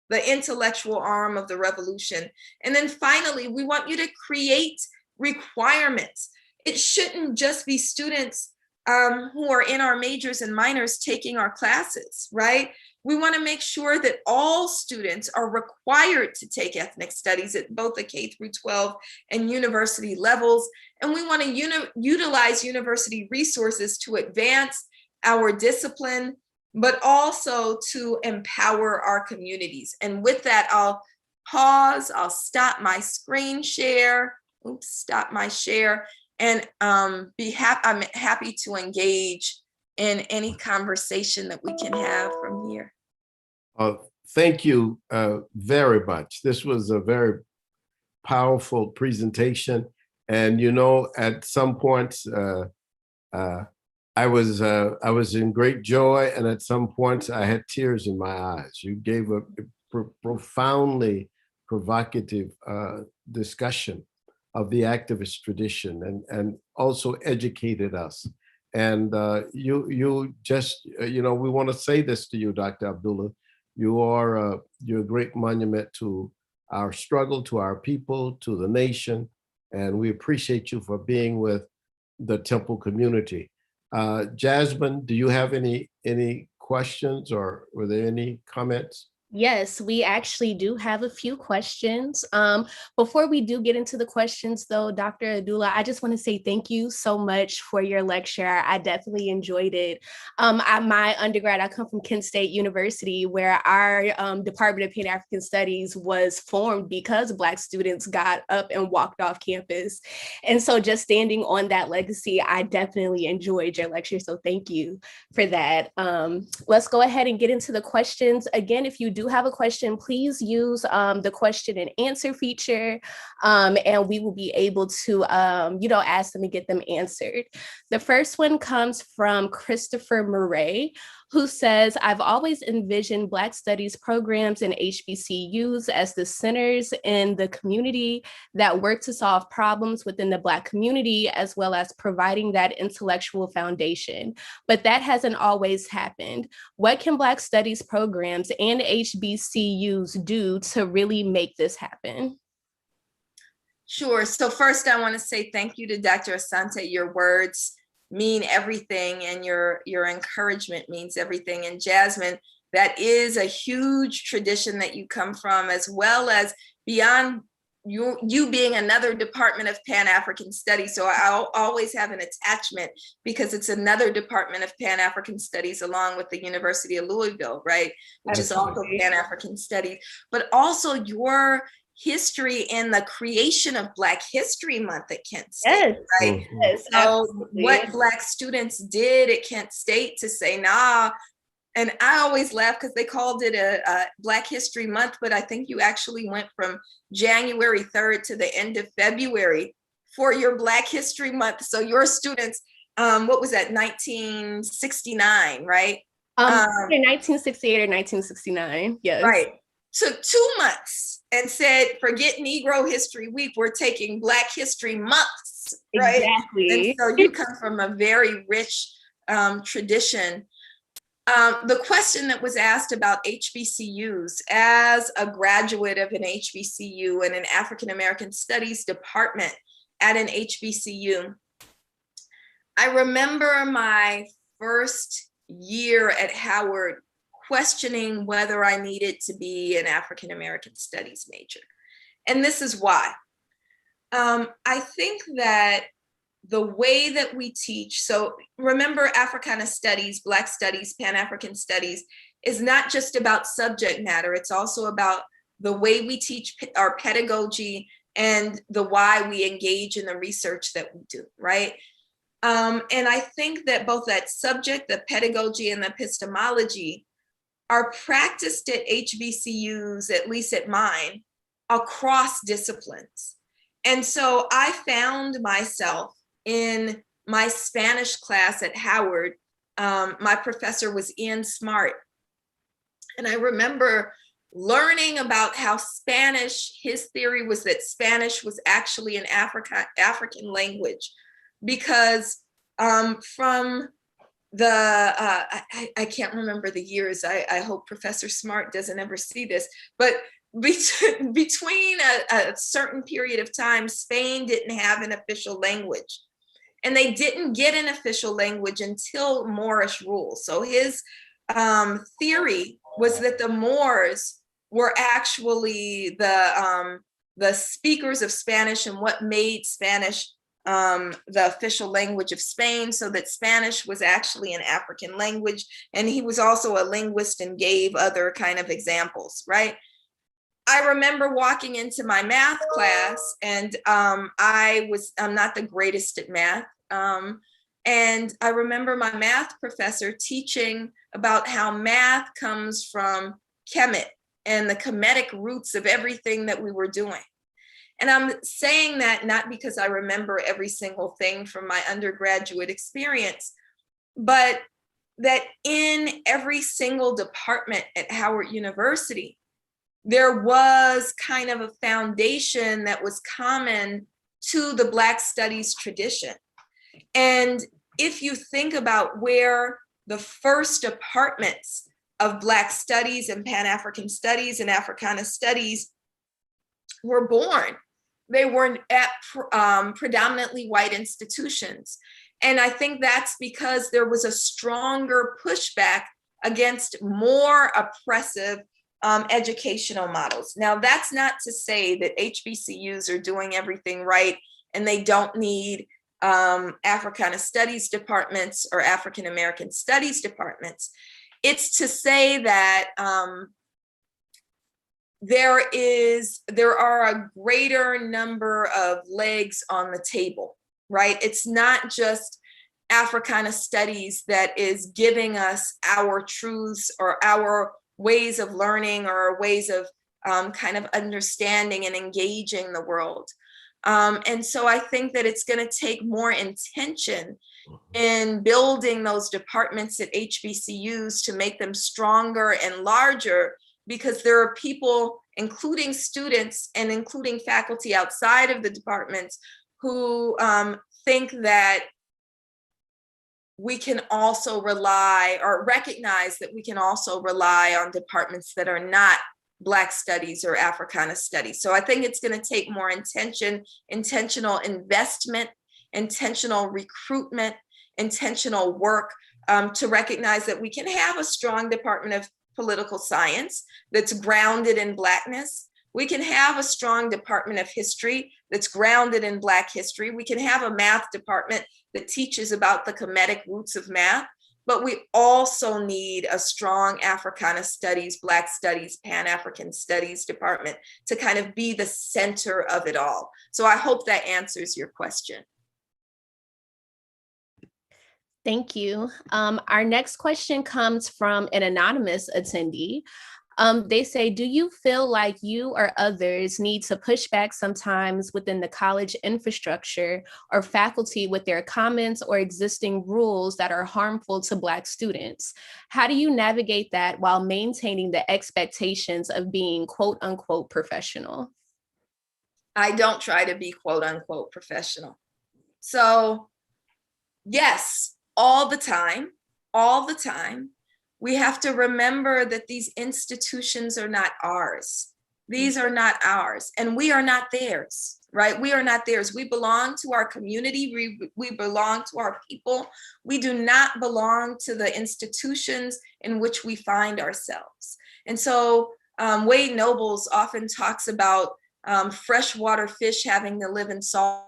the intellectual arm of the revolution. And then finally, we want you to create requirements. It shouldn't just be students who are in our majors and minors taking our classes, right? We want to make sure that all students are required to take ethnic studies at both the K through 12 and university levels. And we want to utilize university resources to advance our discipline, but also to empower our communities. And with that, I'll pause, I'll stop my screen share, stop my share, and I'm happy to engage in any conversation that we can have from here. Thank you very much. This was a very powerful presentation. And, you know, at some points, I was in great joy. And at some points I had tears in my eyes. You gave a profoundly provocative discussion of the activist tradition and also educated us. And you just, you know, we want to say this to you, Dr. Abdullah. You're a great monument to our struggle, to our people, to the nation. And we appreciate you for being with the Temple community. Jasmine, do you have any questions or were there any comments? Yes, we actually do have a few questions. Before we do get into the questions, though, Dr. Abdullah, I just want to say thank you so much for your lecture. I definitely enjoyed it. My undergrad, I come from Kent State University, where our Department of Pan-African Studies was formed because Black students got up and walked off campus. And so just standing on that legacy, I definitely enjoyed your lecture. So thank you for that. Let's go ahead and get into the questions. Again, if you do have a question, please use the question and answer feature, and we will be able to, ask them and get them answered. The first one comes from Christopher Murray, who says, I've always envisioned Black Studies programs and HBCUs as the centers in the community that work to solve problems within the Black community, as well as providing that intellectual foundation. But that hasn't always happened. What can Black Studies programs and HBCUs do to really make this happen? Sure. So first, I want to say thank you to Dr. Asante. Your words mean everything, and your encouragement means everything. And Jasmine, that is a huge tradition that you come from, as well as beyond you being another department of Pan-African Studies. So I'll always have an attachment because it's another department of Pan-African Studies along with the University of Louisville, right? Which is also Pan-African Studies, but also your history in the creation of Black History Month at Kent State, right? Yes, so what Black students did at Kent State to say, nah, and I always laugh because they called it a Black History Month, but I think you actually went from January 3rd to the end of February for your Black History Month. So your students, what was that, 1969, right? 1968 or 1969, yes. Right. Took 2 months and said, forget Negro History Week, we're taking Black History Months, right? Exactly. And so you come from a very rich tradition. The question that was asked about HBCUs, as a graduate of an HBCU and an African American Studies department at an HBCU, I remember my first year at Howard questioning whether I needed to be an African American Studies major. And this is why. I think that the way that we teach, so remember, Africana Studies, Black Studies, Pan-African Studies is not just about subject matter, it's also about the way we teach our pedagogy and the why we engage in the research that we do, right? And I think that both that subject, the pedagogy, and the epistemology are practiced at HBCUs, at least at mine, across disciplines. And so I found myself in my Spanish class at Howard. My professor was Ian Smart. And I remember learning about how Spanish, his theory was that Spanish was actually an African language, because from the, I can't remember the years. I hope Professor Smart doesn't ever see this, but between a certain period of time, Spain didn't have an official language. And they didn't get an official language until Moorish rule. So his theory was that the Moors were actually the speakers of Spanish, and what made Spanish the official language of Spain, so that Spanish was actually an African language. And he was also a linguist and gave other kind of examples, right? I remember walking into my math class, and I'm not the greatest at math. And I remember my math professor teaching about how math comes from Kemet and the Kemetic roots of everything that we were doing. And I'm saying that not because I remember every single thing from my undergraduate experience, but that in every single department at Howard University, there was kind of a foundation that was common to the Black Studies tradition. And if you think about where the first departments of Black Studies and Pan-African Studies and Africana Studies were born, they were at predominantly white institutions. And I think that's because there was a stronger pushback against more oppressive educational models. Now, that's not to say that HBCUs are doing everything right and they don't need Africana Studies departments or African American Studies departments. It's to say that there are a greater number of legs on the table, right? It's not just Africana Studies that is giving us our truths or our ways of learning or ways of kind of understanding and engaging the world. And so I think that it's going to take more intention in building those departments at HBCUs to make them stronger and larger, because there are people, including students and including faculty outside of the departments, who think that we can also rely or recognize that we can also rely on departments that are not Black studies or Africana studies. So I think it's going to take more intentional investment, intentional recruitment, intentional work to recognize that we can have a strong Department of Political Science that's grounded in Blackness. We can have a strong Department of History that's grounded in Black history. We can have a math department that teaches about the Kemetic roots of math, but we also need a strong Africana Studies, Black Studies, Pan-African Studies department to kind of be the center of it all. So I hope that answers your question. Thank you. Our next question comes from an anonymous attendee. They say, do you feel like you or others need to push back sometimes within the college infrastructure or faculty with their comments or existing rules that are harmful to Black students? How do you navigate that while maintaining the expectations of being quote unquote professional? I don't try to be quote unquote professional. So yes, all the time, we have to remember that these institutions are not ours. These are not ours, and we are not theirs, right? We are not theirs. We belong to our community. We belong to our people. We do not belong to the institutions in which we find ourselves. And so Wade Nobles often talks about freshwater fish having to live in salt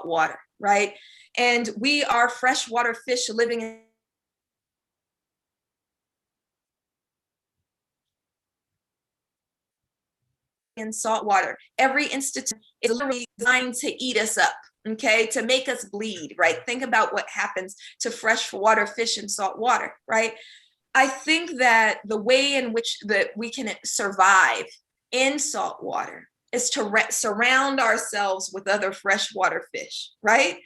water, right? And we are freshwater fish living in salt water. Every institution is literally designed to eat us up, okay, to make us bleed, right? Think about what happens to freshwater fish in salt water, right? I think that the way in which that we can survive in salt water is to surround ourselves with other freshwater fish, right?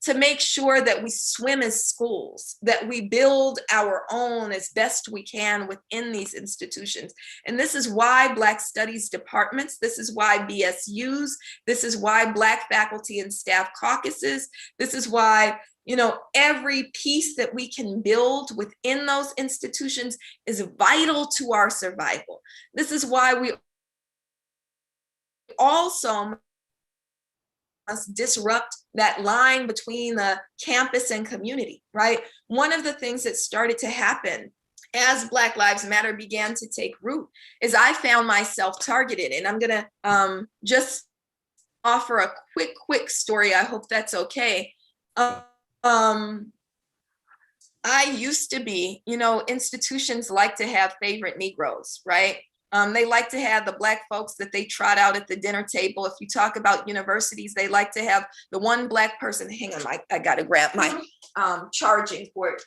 To make sure that we swim as schools, that we build our own as best we can within these institutions. And this is why Black Studies departments, this is why BSUs, this is why Black faculty and staff caucuses, this is why, you know, every piece that we can build within those institutions is vital to our survival. This is why we also must disrupt that line between the campus and community, right? One of the things that started to happen as Black Lives Matter began to take root is I found myself targeted. And I'm gonna just offer a quick story. I hope that's okay. I used to be, you know, institutions like to have favorite Negroes, right? They like to have the Black folks that they trot out at the dinner table. If you talk about universities, they like to have the one Black person. Hang on, I gotta grab my charging cord.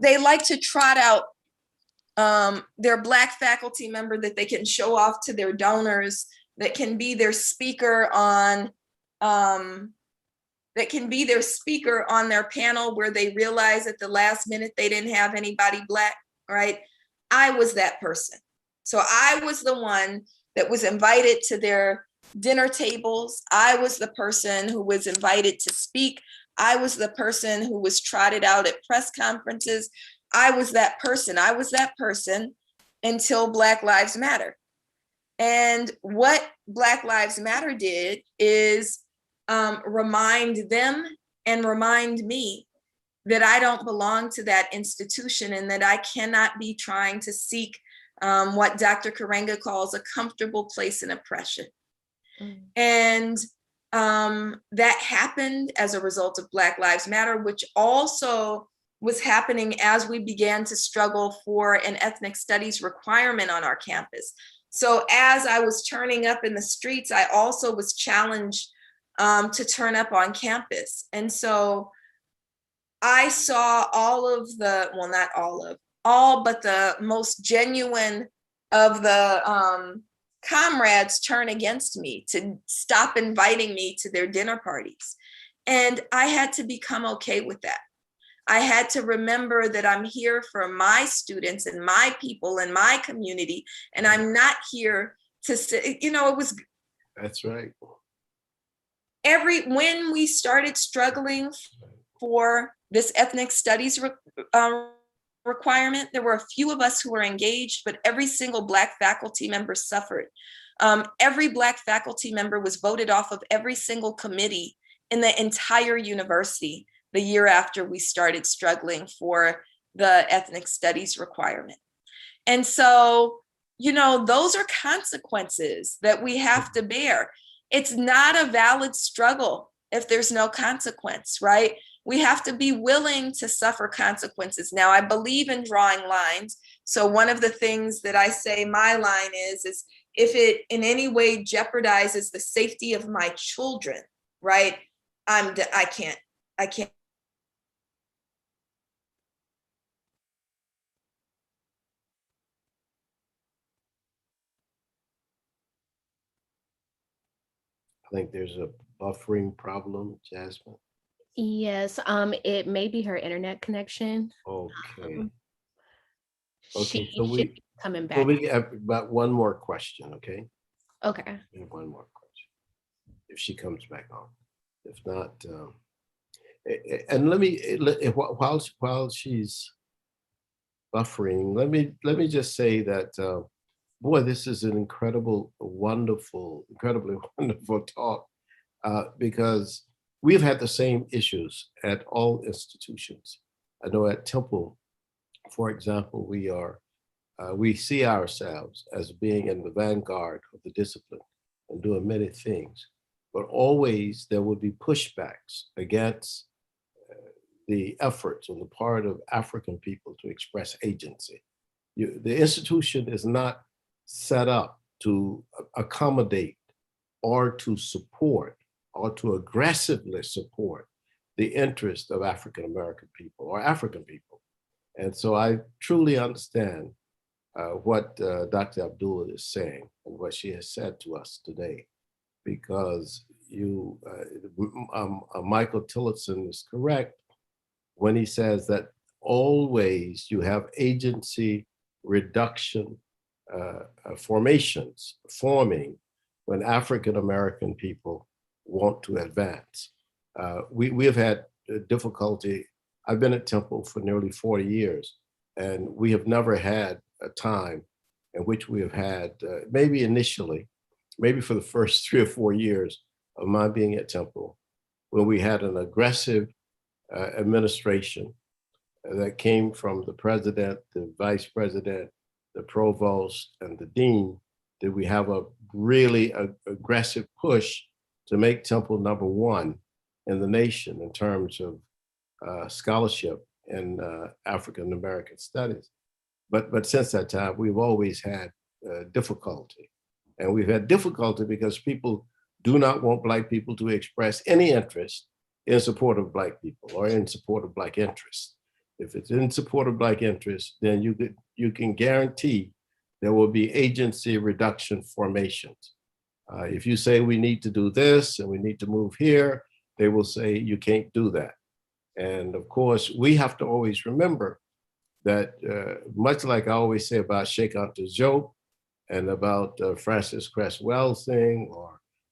They like to trot out their Black faculty member that they can show off to their donors, that can be their speaker on their panel where they realize at the last minute they didn't have anybody Black, right? I was that person. So I was the one that was invited to their dinner tables. I was the person who was invited to speak. I was the person who was trotted out at press conferences. I was that person until Black Lives Matter. And what Black Lives Matter did is remind them and remind me that I don't belong to that institution and that I cannot be trying to seek what Dr. Karenga calls a comfortable place in oppression. And that happened as a result of Black Lives Matter, which also was happening as we began to struggle for an ethnic studies requirement on our campus. So as I was turning up in the streets, I also was challenged to turn up on campus. And so I saw all of the, well, not all but the most genuine of the comrades turn against me, to stop inviting me to their dinner parties. And I had to become okay with that. I had to remember that I'm here for my students and my people and my community, and I'm not here to say, it was. That's right. When we started struggling for this ethnic studies requirement, there were a few of us who were engaged, but every single Black faculty member suffered. Every Black faculty member was voted off of every single committee in the entire university the year after we started struggling for the ethnic studies requirement. And so, those are consequences that we have to bear. It's not a valid struggle if there's no consequence, right? We have to be willing to suffer consequences. Now, I believe in drawing lines. So one of the things that I say my line is if it in any way jeopardizes the safety of my children, right? I can't. I think there's a buffering problem, Jasmine. Yes, it may be her internet connection. Okay. She so should be coming back. Well, we have about one more question, okay? Okay. We have one more question. If she comes back on. If not, and while she's buffering, let me just say that boy, this is an incredibly wonderful talk, because we've had the same issues at all institutions. I know at Temple, for example, we see ourselves as being in the vanguard of the discipline and doing many things, but always there would be pushbacks against the efforts on the part of African people to express agency. The institution is not set up to accommodate or to support or to aggressively support the interest of African American people or African people. And so I truly understand what Dr. Abdullah is saying and what she has said to us today, because Michael Tillotson is correct when he says that always you have agency reduction formations forming when African American people want to advance. We have had difficulty. I've been at Temple for nearly 40 years, and we have never had a time in which we have had, maybe initially, maybe for the first 3 or 4 years of my being at Temple, when we had an aggressive administration that came from the president, the vice president, the provost, and the dean, that we have a really aggressive push to make Temple #1 in the nation in terms of scholarship in African American studies. But since that time, we've always had difficulty. And we've had difficulty because people do not want Black people to express any interest in support of Black people or in support of Black interests. If it's in support of Black interests, then you can guarantee there will be agency reduction formations. If you say we need to do this and we need to move here, they will say you can't do that. And of course, we have to always remember that much like I always say about Sheikh Anta Diop and about Francis Cress Welsing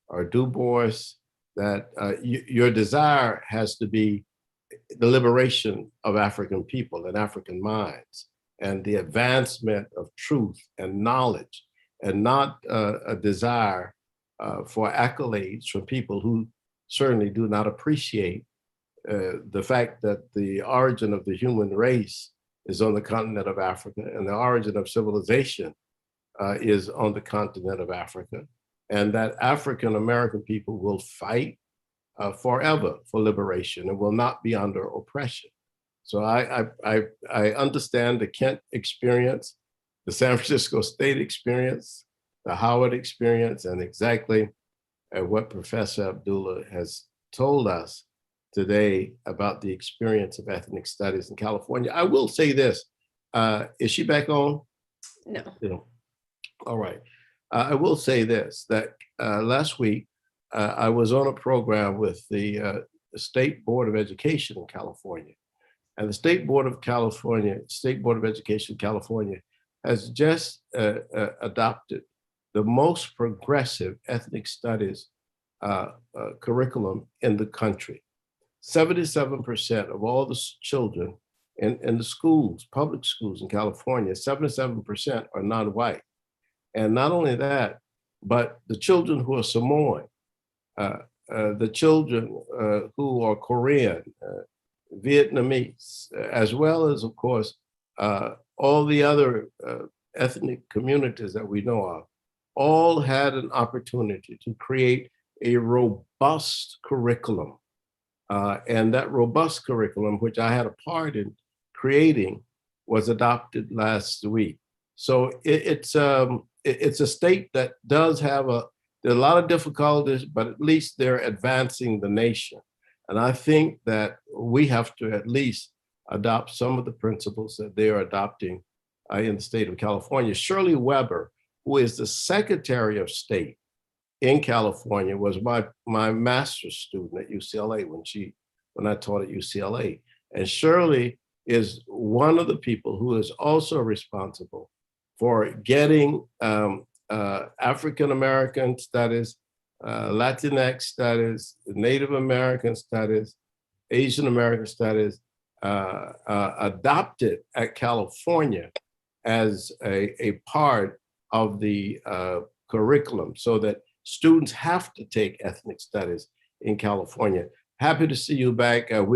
or Du Bois, that your desire has to be the liberation of African people and African minds and the advancement of truth and knowledge, and not a desire for accolades from people who certainly do not appreciate the fact that the origin of the human race is on the continent of Africa, and the origin of civilization is on the continent of Africa, and that African American people will fight forever for liberation and will not be under oppression. So I understand the Kent experience, the San Francisco State experience, the Howard experience, and exactly what Professor Abdullah has told us today about the experience of ethnic studies in California. I will say this, is she back on? No. You know, all right. I will say this, that last week, I was on a program with the State Board of Education in California. And the State Board of Education in California has just adopted the most progressive ethnic studies curriculum in the country. 77% of all the children in the schools, public schools in California, 77% are non-white. And not only that, but the children who are Samoan, the children who are Korean, Vietnamese, as well as, of course, all the other ethnic communities that we know of, all had an opportunity to create a robust curriculum. And that robust curriculum, which I had a part in creating, was adopted last week. So it's a state that does have there are a lot of difficulties, but at least they're advancing the nation. And I think that we have to at least adopt some of the principles that they are adopting in the state of California. Shirley Weber, who is the Secretary of State in California, was my master's student at UCLA when I taught at UCLA. And Shirley is one of the people who is also responsible for getting African American studies, Latinx studies, Native American studies, Asian American studies adopted at California as a part of the curriculum, so that students have to take ethnic studies in California. Happy to see you back. Dr.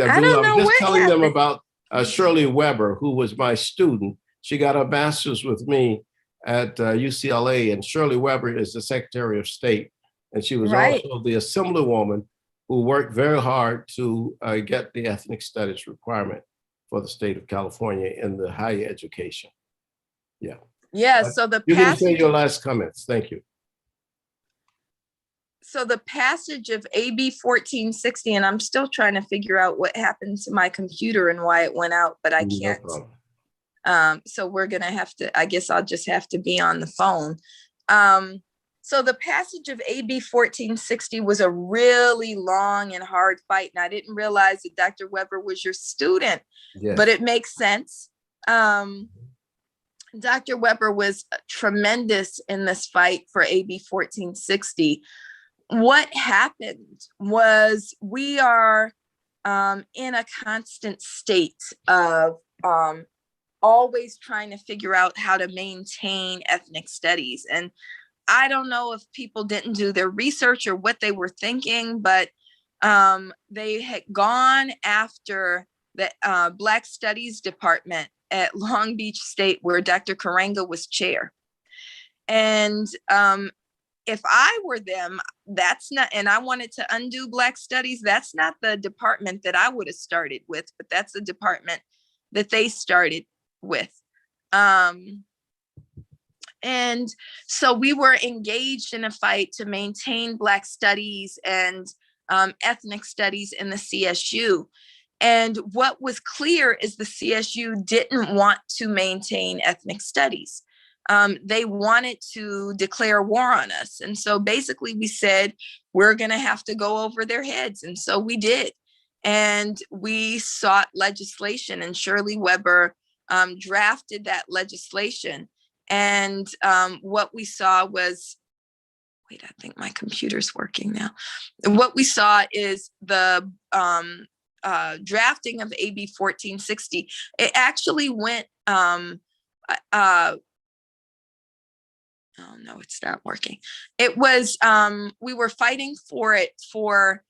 Abdullah, I was just telling them about Shirley Weber, who was my student. She got a master's with me at UCLA, and Shirley Weber is the Secretary of State. And she was also the assemblywoman who worked very hard to get the ethnic studies requirement for the state of California in the higher education. Yeah. Yeah, so you can say your last comments. Thank you. So the passage of AB 1460, and I'm still trying to figure out what happened to my computer and why it went out, but I can't. So we're going to have to, I guess I'll just have to be on the phone. So the passage of AB 1460 was a really long and hard fight. And I didn't realize that Dr. Weber was your student, but it makes sense. Dr. Weber was tremendous in this fight for AB 1460. What happened was we are in a constant state of always trying to figure out how to maintain ethnic studies. And I don't know if people didn't do their research or what they were thinking, but they had gone after the Black Studies Department at Long Beach State, where Dr. Karenga was chair. And if I were them, that's not, and I wanted to undo Black Studies, that's not the department that I would have started with, but that's the department that they started with. And so we were engaged in a fight to maintain Black Studies and ethnic studies in the CSU. And what was clear is the CSU didn't want to maintain ethnic studies. They wanted to declare war on us. And so basically we said, we're going to have to go over their heads. And so we did. And we sought legislation, and Shirley Weber drafted that legislation. And what we saw was, wait, I think my computer's working now. And what we saw is the drafting of AB 1460. It actually went, oh no, it's not working. It was, we were fighting for it for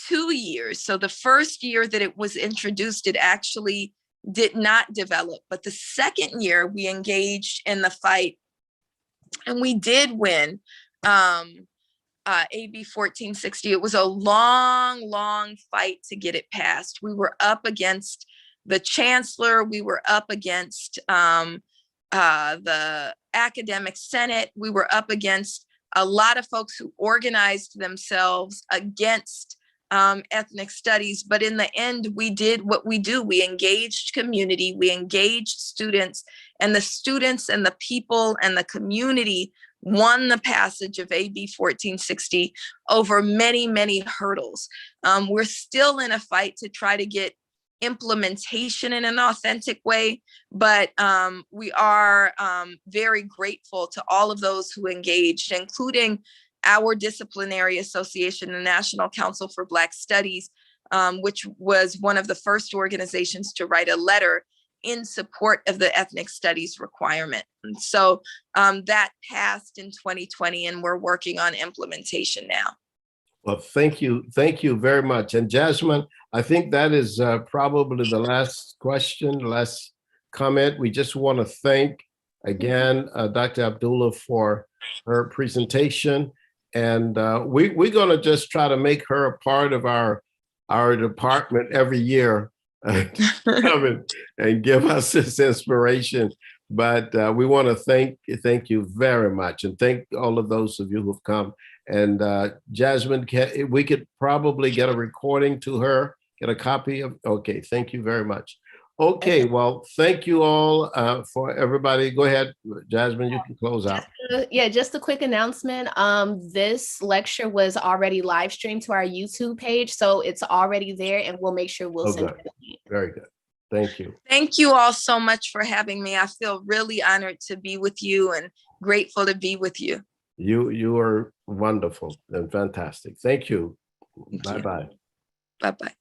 2 years. So the first year that it was introduced, it actually did not develop. But the second year we engaged in the fight, and we did win AB 1460. It was a long fight to get it passed. We were up against the chancellor. We were up against the academic senate. We were up against a lot of folks who organized themselves against ethnic studies. But in the end, we did what we do. We engaged community, we engaged students, and the students and the people and the community won the passage of AB 1460 over many hurdles. We're still in a fight to try to get implementation in an authentic way, but we are very grateful to all of those who engaged, including our disciplinary association, the National Council for Black Studies, which was one of the first organizations to write a letter in support of the ethnic studies requirement. And so that passed in 2020, and we're working on implementation now. Well, thank you very much. And Jasmine, I think that is probably the last question, last comment. We just want to thank again Dr. Abdullah for her presentation. And we're going to just try to make her a part of our department every year come and give us this inspiration. But we want to thank you very much, and thank all of those of you who've come. And Jasmine, we could probably get a recording to her, get a copy of. Okay, thank you very much. Okay, well, thank you all for everybody. Go ahead, Jasmine, you can close out. Yeah, just a quick announcement. This lecture was already live streamed to our YouTube page, so it's already there, and we'll make sure we'll send it. Very good. Thank you. Thank you all so much for having me. I feel really honored to be with you and grateful to be with you. You are wonderful and fantastic. Thank you. Bye-bye. Bye-bye.